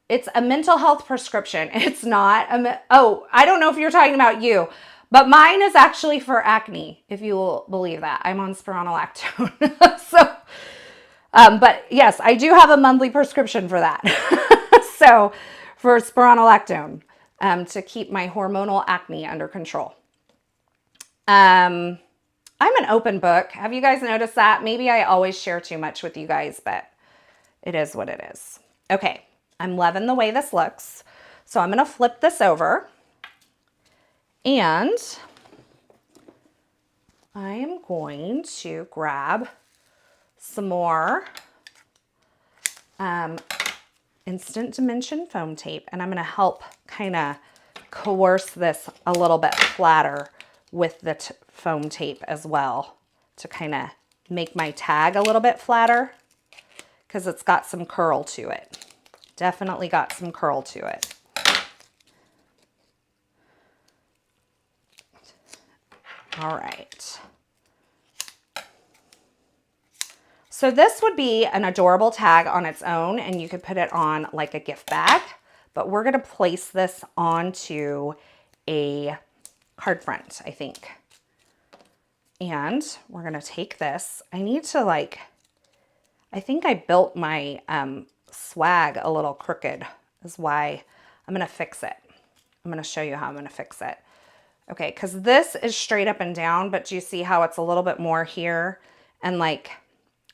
It's a mental health prescription. It's not oh, I don't know if you're talking about you, but mine is actually for acne, if you will believe that. I'm on spironolactone. So but yes, I do have a monthly prescription for that. So for spironolactone, to keep my hormonal acne under control. I'm an open book. Have you guys noticed that? Maybe I always share too much with you guys, but it is what it is. Okay, I'm loving the way this looks. So I'm gonna flip this over, and I am going to grab some more Instant Dimension foam tape, and I'm going to help kind of coerce this a little bit flatter with the foam tape as well to kind of make my tag a little bit flatter, because it's got some curl to it. Definitely got some curl to it. All right. So this would be an adorable tag on its own, and you could put it on like a gift bag, but we're going to place this onto a card front, I think. And we're going to take this. I need to I think I built my swag a little crooked, is why I'm going to fix it. I'm going to show you how I'm going to fix it. Okay, because this is straight up and down, but do you see how it's a little bit more here? And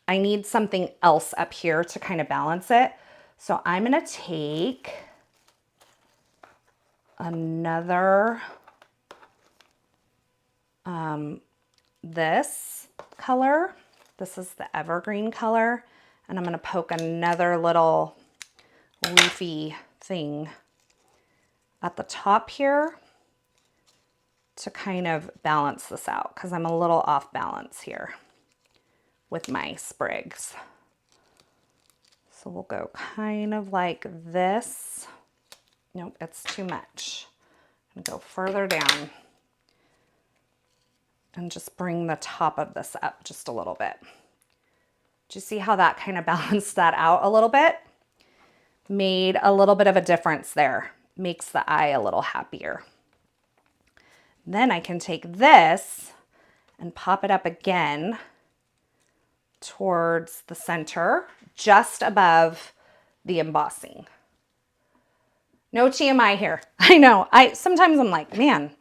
I need something else up here to kind of balance it. So I'm going to take another, this color. This is the Evergreen color. And I'm going to poke another little leafy thing at the top here to kind of balance this out, because I'm a little off balance here with my sprigs. So we'll go kind of like this. Nope, it's too much. And go further down and just bring the top of this up just a little bit. Do you see how that kind of balanced that out a little bit? Made a little bit of a difference there. Makes the eye a little happier. Then I can take this and pop it up again towards the center, just above the embossing. No TMI here. I know. Sometimes I'm like, man,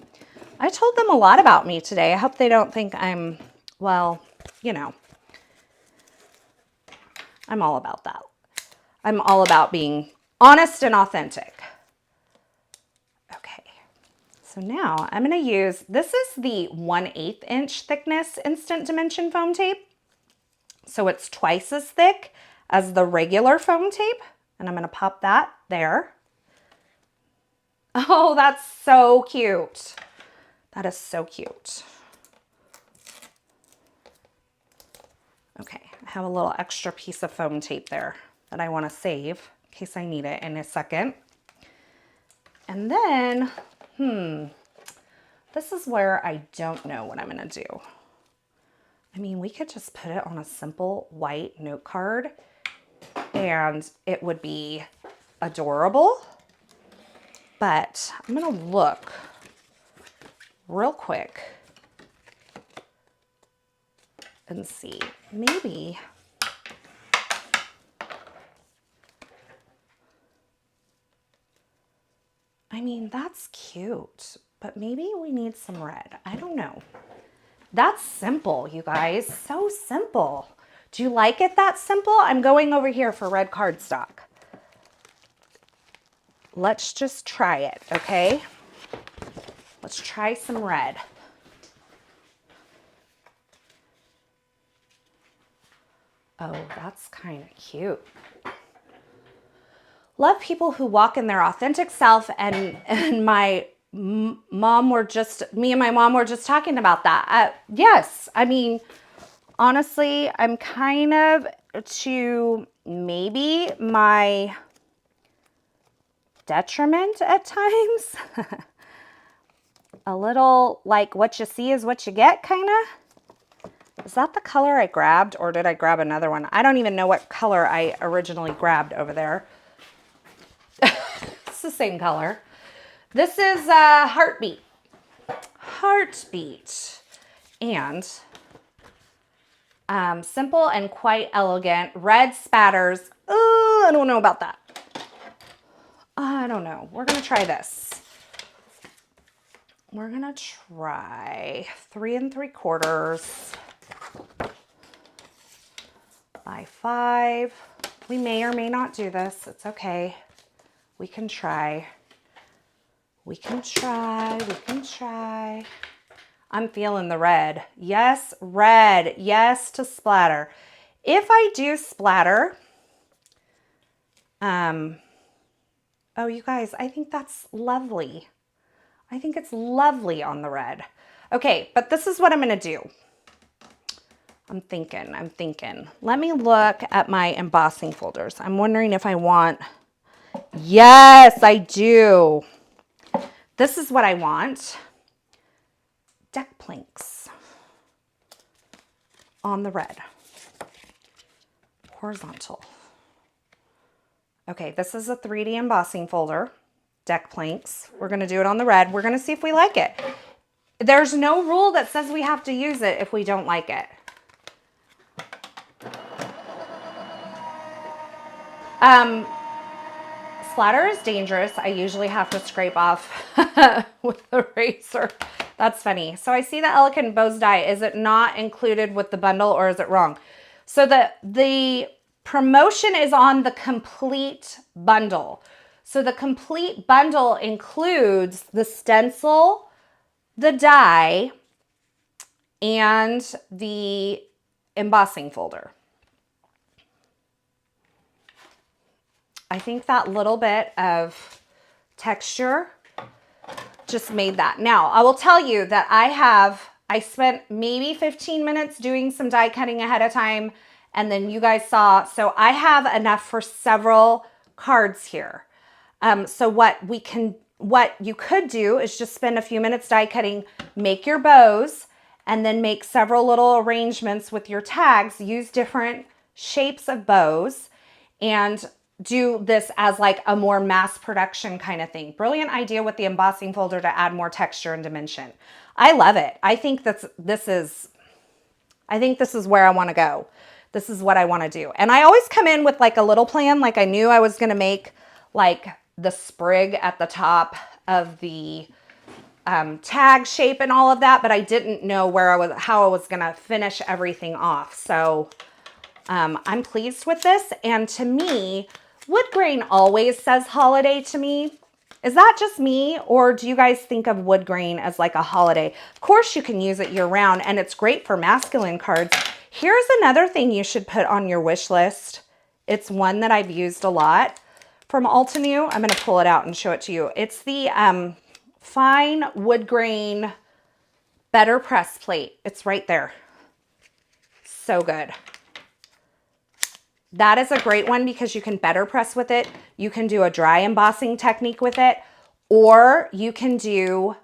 I told them a lot about me today. I hope they don't think I'm, well, you know, I'm all about that. I'm all about being honest and authentic. Okay. So now I'm going to use, this is the 1/8 inch thickness Instant Dimension foam tape. So it's twice as thick as the regular foam tape. And I'm going to pop that there. Oh, that's so cute. That is so cute. Okay, I have a little extra piece of foam tape there that I want to save in case I need it in a second. And then, this is where I don't know what I'm going to do. I mean, we could just put it on a simple white note card and it would be adorable. But I'm going to look real quick and see. Maybe I mean, that's cute, but maybe we need some red. I don't know. That's simple, you guys. So simple. Do you like it that simple? I'm going over here for red cardstock. let's just try it, okay? Let's try some red. Oh, that's kind of cute. Love people who walk in their authentic self, and my mom were just, me and my mom were just talking about that. Yes, I mean, honestly, I'm kind of to maybe my detriment at times. A little like what you see is what you get, kind of. Is that the color I grabbed, or did I grab another one? I don't even know what color I originally grabbed over there. It's the same color. This is Heartbeat. Heartbeat. And simple and quite elegant. Red spatters. Oh, I don't know about that. I don't know. We're going to try this. We're going to try 3 3/4 by 5. We may or may not do this. It's okay. We can try. We can try. We can try. I'm feeling the red. Yes, red. Yes to splatter. If I do splatter, oh, you guys, I think that's lovely. I think it's lovely on the red. Okay, but this is what I'm going to do. I'm thinking. Let me look at my embossing folders. I'm wondering if I want, yes, I do. This is what I want. Deck planks on the red. Horizontal. Okay, this is a 3D embossing folder. Deck planks. We're going to do it on the red. We're going to see if we like it. There's no rule that says we have to use it if we don't like it. Splatter is dangerous. I usually have to scrape off with a razor. That's funny. So I see the Elegant Bows die. Is it not included with the bundle, or is it wrong? So the promotion is on the complete bundle. So the complete bundle includes the stencil, the die, and the embossing folder. I think that little bit of texture just made that. Now, I will tell you that I spent maybe 15 minutes doing some die cutting ahead of time, and then you guys saw, so I have enough for several cards here. So what you could do is just spend a few minutes die cutting, make your bows, and then make several little arrangements with your tags. Use different shapes of bows and do this as like a more mass production kind of thing. Brilliant idea with the embossing folder to add more texture and dimension. I love it. I think this is where I want to go. This is what I want to do. And I always come in with like a little plan. Like I knew I was going to make like the sprig at the top of the tag shape and all of that, but I didn't know how I was going to finish everything off. So I'm pleased with this. And to me, wood grain always says holiday to me. Is that just me, or do you guys think of wood grain as like a holiday? Of course you can use it year round, and it's great for masculine cards. Here's another thing you should put on your wish list. It's one that I've used a lot from Altenew. I'm going to pull it out and show it to you. It's the fine wood grain better press plate. It's right there. So good. That is a great one because you can better press with it. You can do a dry embossing technique with it, or you can do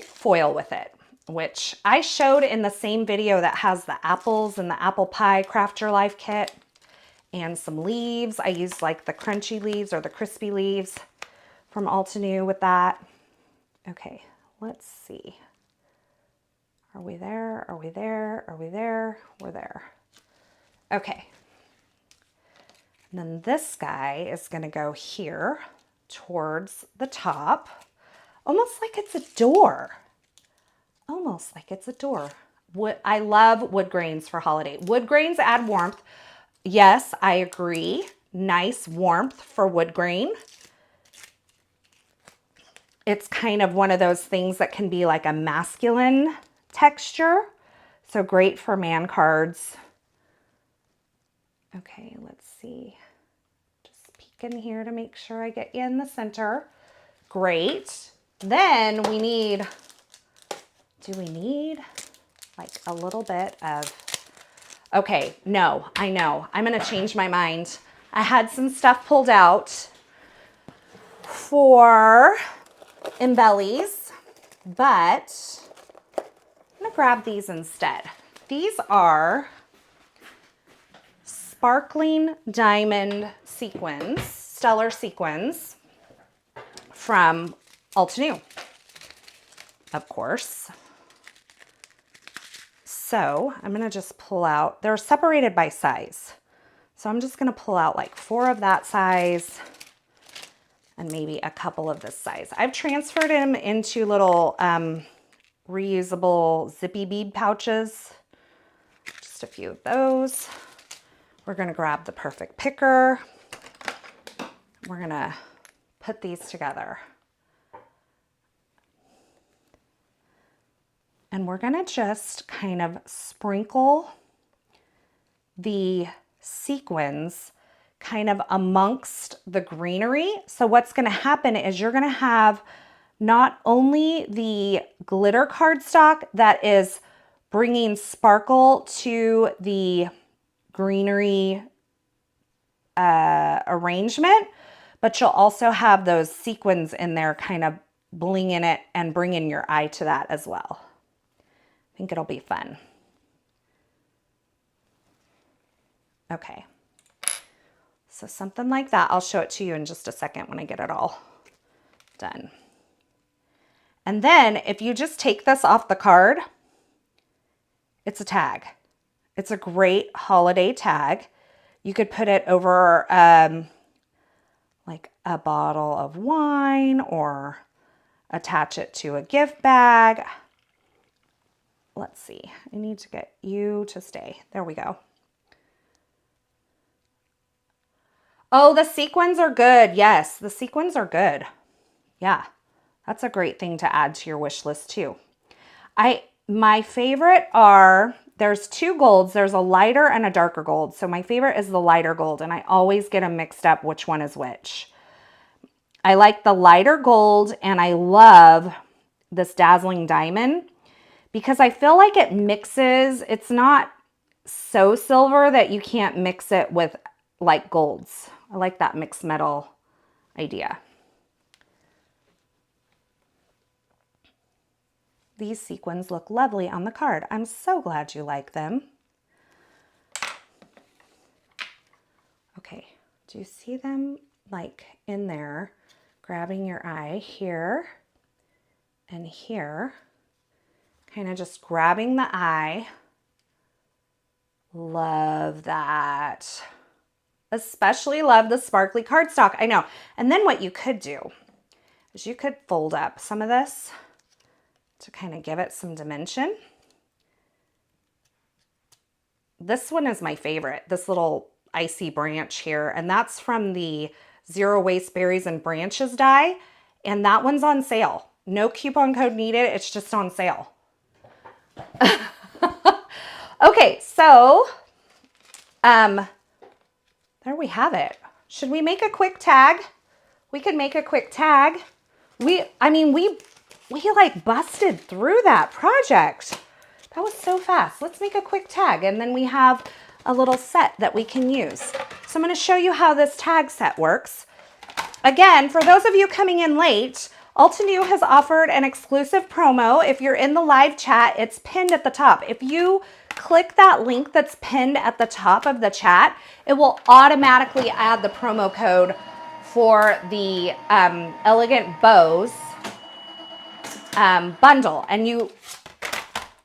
foil with it, which I showed in the same video that has the apples and the apple pie craft your life kit and some leaves. I used like the crunchy leaves or the crispy leaves from Altenew with that. Okay, let's see. Are we there? Are we there? Are we there? We're there. Okay. And then this guy is going to go here towards the top, almost like it's a door. Almost like it's a door. I love wood grains for holiday. Wood grains add warmth. Yes, I agree. nice warmth for wood grain. It's kind of one of those things that can be like a masculine texture. So great for man cards. Okay, let's see. Just peek in here to make sure I get you in the center. Great. Then we need, do we need like a little bit of, okay, no, I know. I'm going to change my mind. I had some stuff pulled out for embellies, but I'm going to grab these instead. These are sparkling diamond sequins, stellar sequins from Altenew, of course. So I'm going to just pull out, they're separated by size. So I'm just going to pull out like 4 of that size and maybe a couple of this size. I've transferred them into little reusable zippy bead pouches. Just a few of those. We're going to grab the perfect picker. We're going to put these together. And we're going to just kind of sprinkle the sequins kind of amongst the greenery. So what's going to happen is you're going to have not only the glitter cardstock that is bringing sparkle to the greenery arrangement, but you'll also have those sequins in there kind of blinging it and bringing your eye to that as well. I think it'll be fun. Okay. So something like that. I'll show it to you in just a second when I get it all done. And then if you just take this off the card, it's a tag. It's a great holiday tag. You could put it over like a bottle of wine or attach it to a gift bag. Let's see. I need to get you to stay. There we go. Oh, the sequins are good. Yes, the sequins are good. Yeah, that's a great thing to add to your wish list too. My favorite are, there's 2 golds. There's a lighter and a darker gold. So my favorite is the lighter gold, and I always get them mixed up which one is which. I like the lighter gold, and I love this dazzling diamond because I feel like it mixes. It's not so silver that you can't mix it with like golds. I like that mixed metal idea. These sequins look lovely on the card. I'm so glad you like them. Okay, do you see them like in there, grabbing your eye here and here, kind of just grabbing the eye. Love that. Especially love the sparkly cardstock. I know. And then what you could do is you could fold up some of this to kind of give it some dimension. This one is my favorite, this little icy branch here, and that's from the Zero Waste Berries and Branches die, and that one's on sale. No coupon code needed, it's just on sale. Okay, so there we have it. Should we make a quick tag? We could make a quick tag. We like busted through that project. That was so fast. Let's make a quick tag, and then we have a little set that we can use. So I'm going to show you how this tag set works. Again, for those of you coming in late, Altenew has offered an exclusive promo. If you're in the live chat, it's pinned at the top. If you click that link that's pinned at the top of the chat, it will automatically add the promo code for the Elegant Bows bundle. And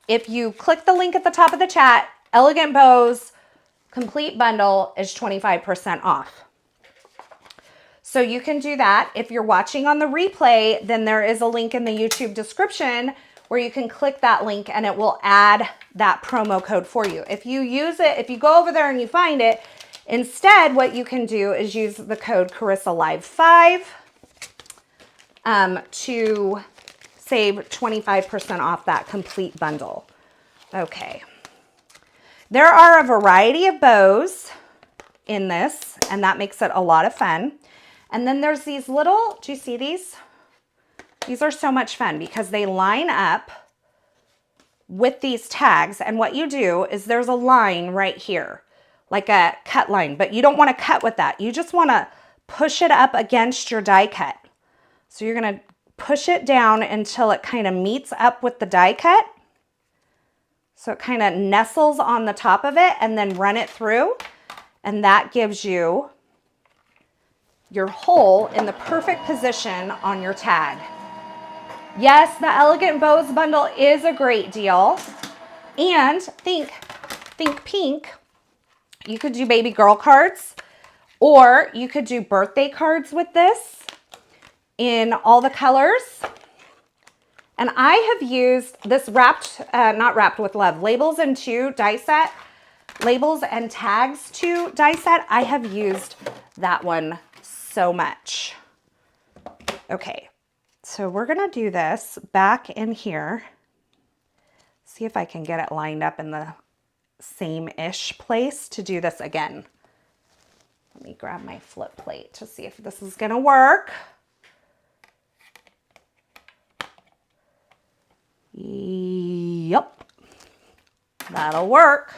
if you click the link at the top of the chat, Elegant Bows complete bundle is 25% off. So you can do that. If you're watching on the replay, then there is a link in the YouTube description where you can click that link and it will add that promo code for you. If you use it, if you go over there and you find it, Instead, what you can do is use the code Carissa Live 5 to save 25% off that complete bundle. Okay. There are a variety of bows in this, and that makes it a lot of fun. And then there's these little, do you see these? These are so much fun because they line up with these tags. And what you do is there's a line right here, like a cut line, but you don't want to cut with that. You just want to push it up against your die cut. So you're going to push it down until it kind of meets up with the die cut. So it kind of nestles on the top of it, and then run it through. And that gives you your hole in the perfect position on your tag. Yes, the Elegant Bows bundle is a great deal. And think pink. You could do baby girl cards, or you could do birthday cards with this in all the colors. And I have used this not wrapped with love, Labels and 2 die set, Labels and Tags 2 die set. I have used that one so much. Okay, so we're gonna do this back in here. See if I can get it lined up in the same-ish place to do this again. Let me grab my flip plate to see if this is gonna work. Yep, that'll work.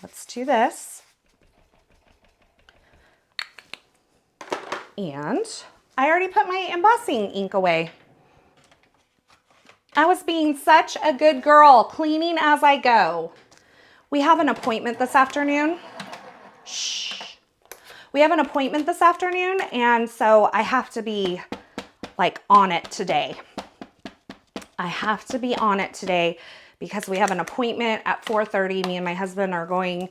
Let's do this. And I already put my embossing ink away. I was being such a good girl, cleaning as I go. We have an appointment this afternoon. Shh. We have an appointment this afternoon, and so I have to be like on it today. I have to be on it today because we have an appointment at 4:30. Me and my husband are going,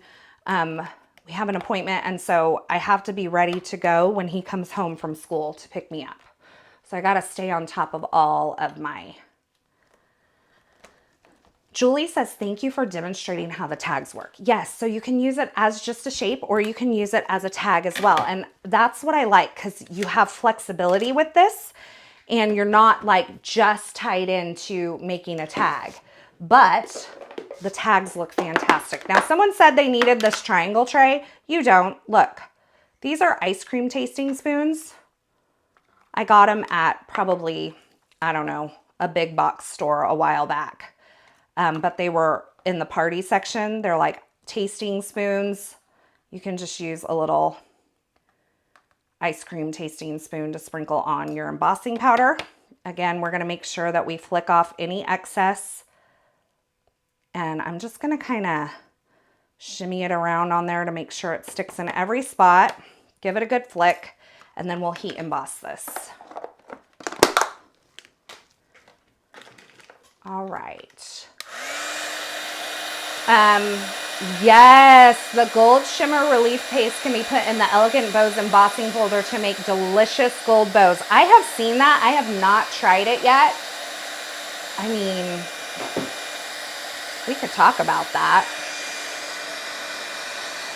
we have an appointment, and so I have to be ready to go when he comes home from school to pick me up. So I gotta stay on top of all of my... Julie says, thank you for demonstrating how the tags work. Yes, so you can use it as just a shape, or you can use it as a tag as well. And that's what I like, because you have flexibility with this, and you're not like just tied into making a tag. But the tags look fantastic. Now, someone said they needed this triangle tray. You don't. Look, these are ice cream tasting spoons. I got them at probably, I don't know, a big box store a while back. But they were in the party section. They're like tasting spoons. You can just use a little ice cream tasting spoon to sprinkle on your embossing powder. Again, we're gonna make sure that we flick off any excess. And I'm just gonna kind of shimmy it around on there to make sure it sticks in every spot. Give it a good flick, and then we'll heat emboss this. All right. Yes, the gold shimmer relief paste can be put in the Elegant Bows embossing folder to make delicious gold bows. I have seen that. I have not tried it yet. I mean, we could talk about that.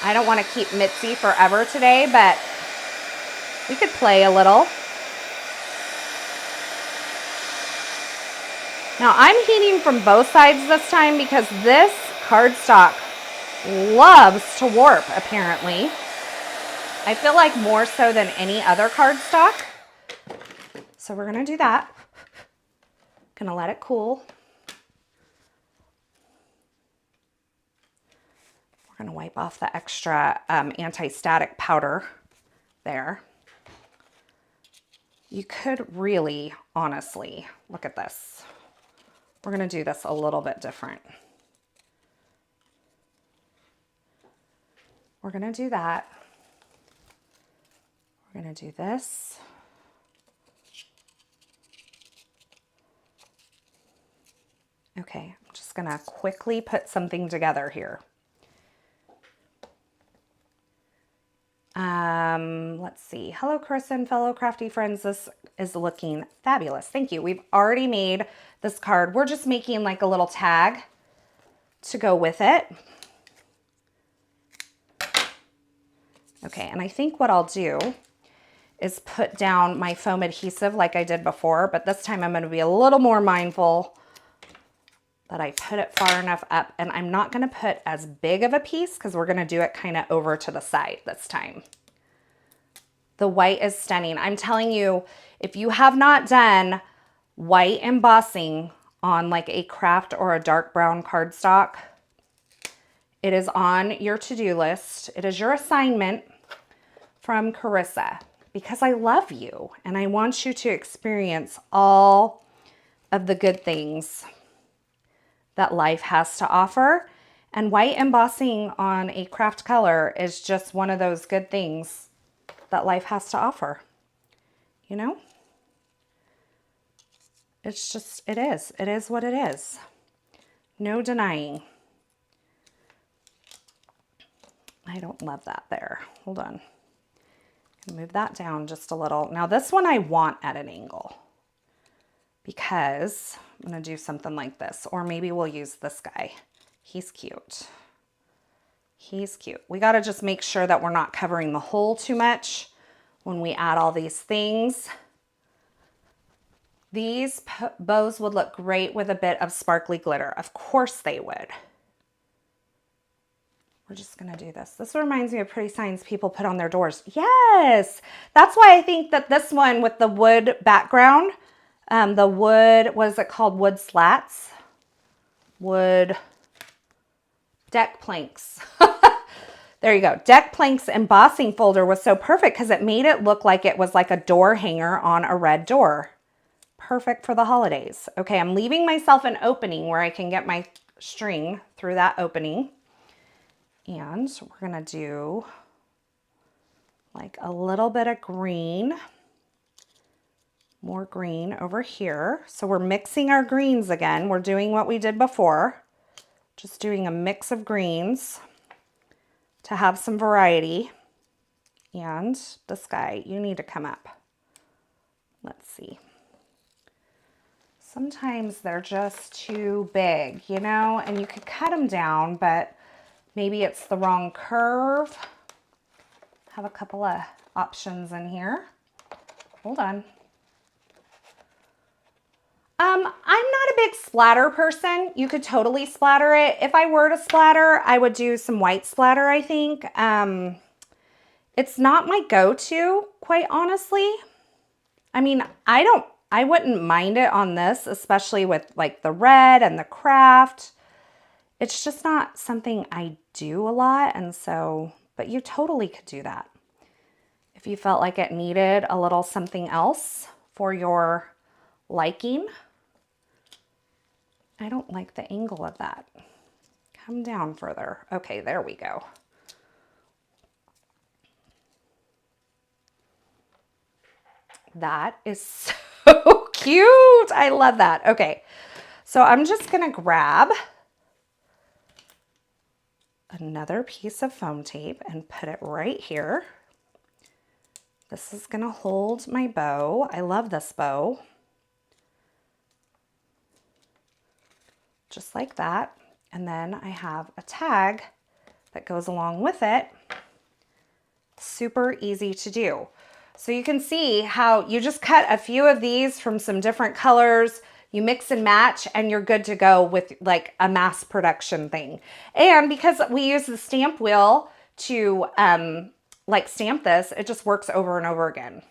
I don't want to keep Mitzi forever today, but we could play a little. Now I'm heating from both sides this time because this cardstock loves to warp, apparently. I feel like more so than any other cardstock. So we're gonna do that. Gonna let it cool. We're gonna wipe off the extra anti-static powder there. You could really, honestly, look at this. We're gonna do this a little bit different. We're gonna do that. We're gonna do this. Okay, I'm just gonna quickly put something together here. Let's see. Hello, Carissa and fellow crafty friends. This is looking fabulous. Thank you. We've already made this card. We're just making like a little tag to go with it. Okay, and I think what I'll do is put down my foam adhesive like I did before, but this time I'm going to be a little more mindful that I put it far enough up, and I'm not going to put as big of a piece because we're going to do it kind of over to the side this time. The white is stunning. I'm telling you, if you have not done white embossing on like a craft or a dark brown cardstock, it is on your to-do list. It is your assignment from Carissa, because I love you and I want you to experience all of the good things that life has to offer. And white embossing on a craft color is just one of those good things that life has to offer. You know? It's just, it is what it is. No denying. I don't love that there. Hold on. Move that down just a little. Now this one I want at an angle because I'm going to do something like this, or maybe we'll use this guy. He's cute. He's cute. We got to just make sure that we're not covering the hole too much when we add all these things. These bows would look great with a bit of sparkly glitter. Of course they would. We're just going to do this. This reminds me of pretty signs people put on their doors. Yes! That's why I think that this one with the wood background, the wood, what is it called? Wood slats? Wood deck planks. There you go. Deck planks embossing folder was so perfect because it made it look like it was like a door hanger on a red door. Perfect for the holidays. Okay, I'm leaving myself an opening where I can get my string through that opening. And we're going to do like a little bit of green, more green over here. So we're mixing our greens again. We're doing what we did before, just doing a mix of greens to have some variety. And this guy, you need to come up. Let's see. Sometimes they're just too big, you know, and you could cut them down, but maybe it's the wrong curve. Have a couple of options in here. Hold on. I'm not a big splatter person. You could totally splatter it. If I were to splatter, I would do some white splatter, I think. It's not my go-to, quite honestly. I mean, I wouldn't mind it on this, especially with like the red and the craft. It's just not something I do a lot, and so, but you totally could do that. If you felt like it needed a little something else for your liking. I don't like the angle of that. Come down further. Okay, there we go. That is so cute. I love that. Okay, so I'm just gonna grab another piece of foam tape and put it right here. This is gonna hold my bow. I love this bow. Just like that. And then I have a tag that goes along with it. Super easy to do. So you can see how you just cut a few of these from some different colors, you mix and match, and you're good to go with like a mass production thing. And because we use the stamp wheel to like stamp this, it just works over and over again.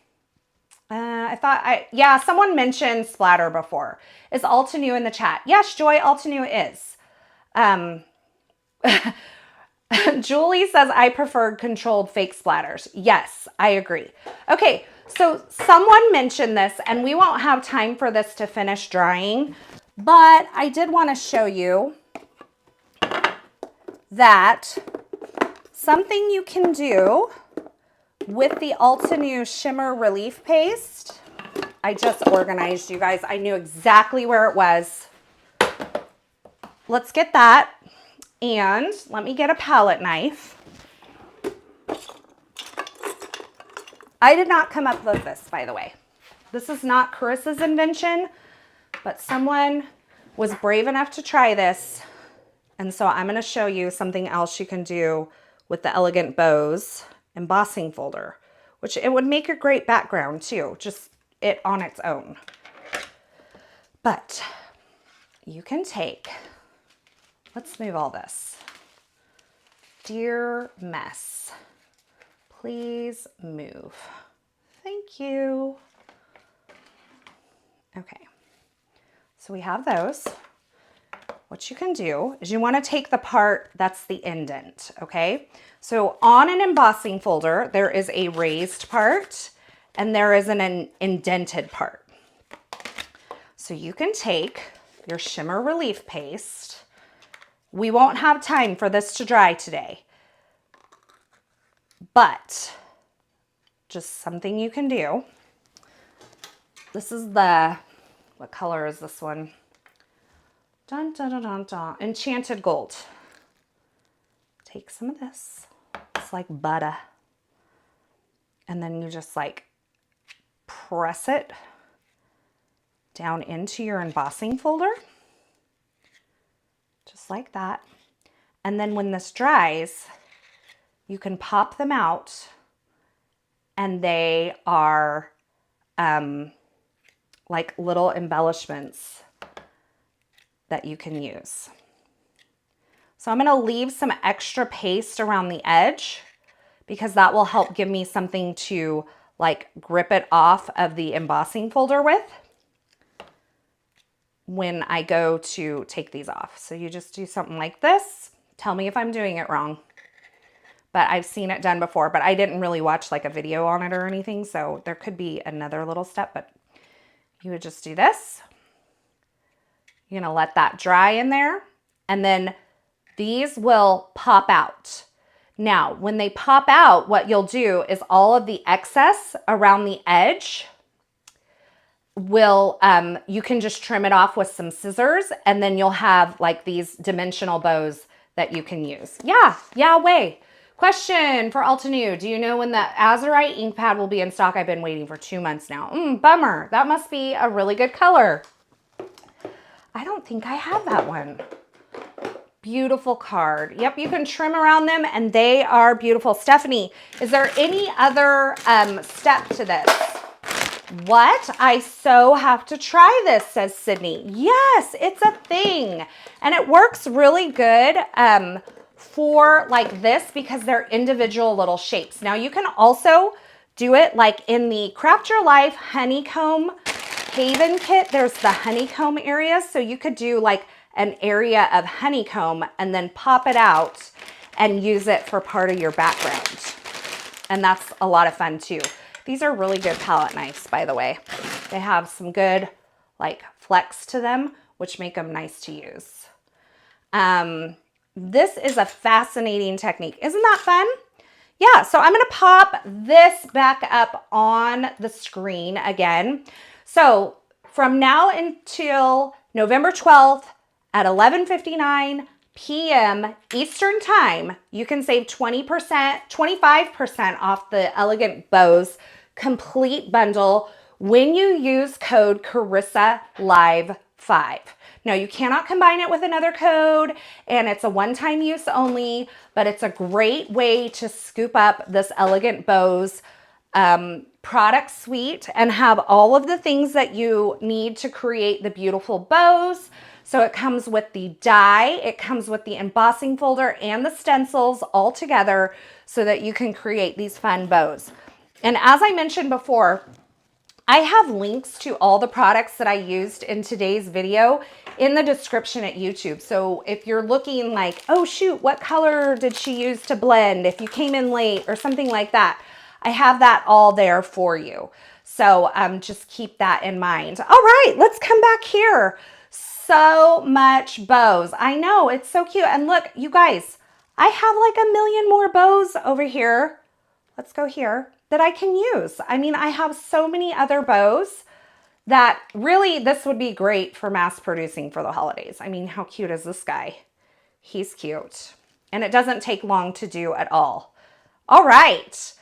Yeah, someone mentioned splatter before. Is Altenew in the chat? Yes, Joy, Altenew is. Julie says, I prefer controlled fake splatters. Yes, I agree. Okay, so someone mentioned this, and we won't have time for this to finish drying, but I did want to show you that something you can do with the Altenew Shimmer Relief Paste. I just organized, you guys. I knew exactly where it was. Let's get that. And let me get a palette knife. I did not come up with this, by the way. This is not Carissa's invention, but someone was brave enough to try this. And so I'm going to show you something else you can do with the elegant bows embossing folder, which it would make a great background too, just it on its own. But you can take, let's move all this. Dear mess, please move. Thank you. Okay, so we have those. What you can do is you want to take the part that's the indent, okay? So on an embossing folder, there is a raised part and there is an indented part. So you can take your shimmer relief paste. We won't have time for this to dry today, but just something you can do. This is what color is this one? Dun, dun, dun, dun, dun. Enchanted Gold. Take some of this. It's like butter. And then you just like press it down into your embossing folder. Just like that. And then when this dries, you can pop them out and they are like little embellishments that you can use. So I'm going to leave some extra paste around the edge because that will help give me something to like grip it off of the embossing folder with when I go to take these off. So you just do something like this. Tell me if I'm doing it wrong. But I've seen it done before, but I didn't really watch like a video on it or anything. So there could be another little step, but you would just do this. You're gonna let that dry in there, and then these will pop out. Now, when they pop out, what you'll do is all of the excess around the edge will, you can just trim it off with some scissors, and then you'll have like these dimensional bows that you can use. Yeah, way. Question for Altenew. Do you know when the Azurite ink pad will be in stock? I've been waiting for 2 months now. Bummer. That must be a really good color. I don't think I have that one. Beautiful card. Yep, you can trim around them and they are beautiful. Stephanie, is there any other step to this? What? I so have to try this, says Sydney. Yes, it's a thing. And it works really good for like this because they're individual little shapes. Now you can also do it like in the Craft Your Life Honeycomb Haven kit. There's the honeycomb area. So you could do like an area of honeycomb and then pop it out and use it for part of your background. And that's a lot of fun too. These are really good palette knives, by the way. They have some good like flex to them, which make them nice to use. This is a fascinating technique. Isn't that fun? Yeah, so I'm gonna pop this back up on the screen again. So from now until November 12th at 11:59 p.m. Eastern Time, you can save 20%, 25% off the Elegant Bows complete bundle when you use code Carissa Live 5. Now you cannot combine it with another code and it's a one-time use only, but it's a great way to scoop up this Elegant Bows product suite and have all of the things that you need to create the beautiful bows. So it comes with the die, it comes with the embossing folder and the stencils all together so that you can create these fun bows. And as I mentioned before, I have links to all the products that I used in today's video in the description at YouTube. So if you're looking like, oh shoot, what color did she use to blend? If you came in late or something like that, I have that all there for you. So just keep that in mind. All right, let's come back here. So much bows. I know, it's so cute. And look, you guys, I have like a million more bows over here. Let's go here that I can use. I mean, I have so many other bows that really this would be great for mass producing for the holidays. I mean, how cute is this guy? He's cute. And it doesn't take long to do at all. All right.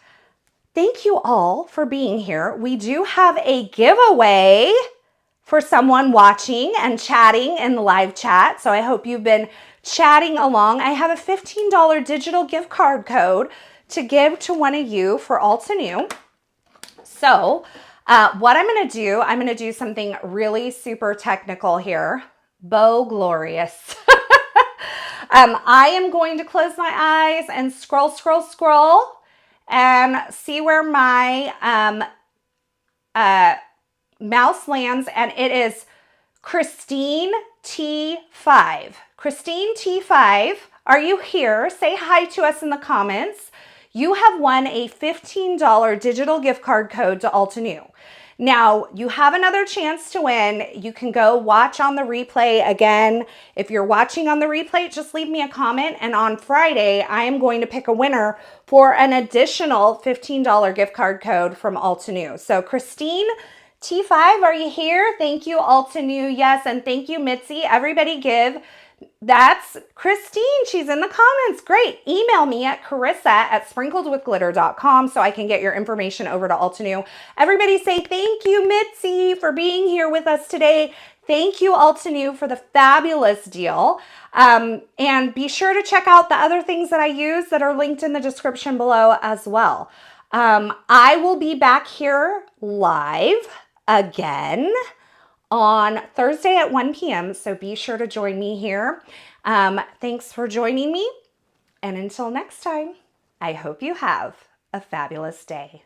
Thank you all for being here. We do have a giveaway for someone watching and chatting in the live chat. So I hope you've been chatting along. I have a $15 digital gift card code to give to one of you for Altenew. So what I'm going to do something really super technical here. Beau glorious. I am going to close my eyes and scroll, scroll, scroll and see where my mouse lands, and it is Christine T5. Christine T5, are you here? Say hi to us in the comments. You have won a $15 digital gift card code to Altenew. Now, you have another chance to win. You can go watch on the replay again. If you're watching on the replay, just leave me a comment. And on Friday, I am going to pick a winner for an additional $15 gift card code from Altenew. So Christine T5, are you here? Thank you, Altenew. Yes, and thank you, Mitzi. Everybody give. That's Christine. She's in the comments. Great. Email me at carissa@sprinkledwithglitter.com so I can get your information over to Altenew. Everybody say thank you, Mitzi, for being here with us today. Thank you, Altenew, for the fabulous deal. And be sure to check out the other things that I use that are linked in the description below as well. I will be back here live again on Thursday at 1 p.m. So be sure to join me here. Thanks for joining me. And until next time, I hope you have a fabulous day.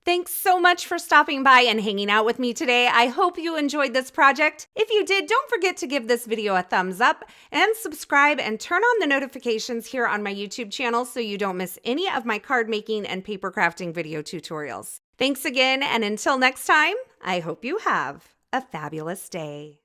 Thanks so much for stopping by and hanging out with me today. I hope you enjoyed this project. If you did, don't forget to give this video a thumbs up and subscribe and turn on the notifications here on my YouTube channel so you don't miss any of my card making and paper crafting video tutorials. Thanks again, and until next time, I hope you have a fabulous day.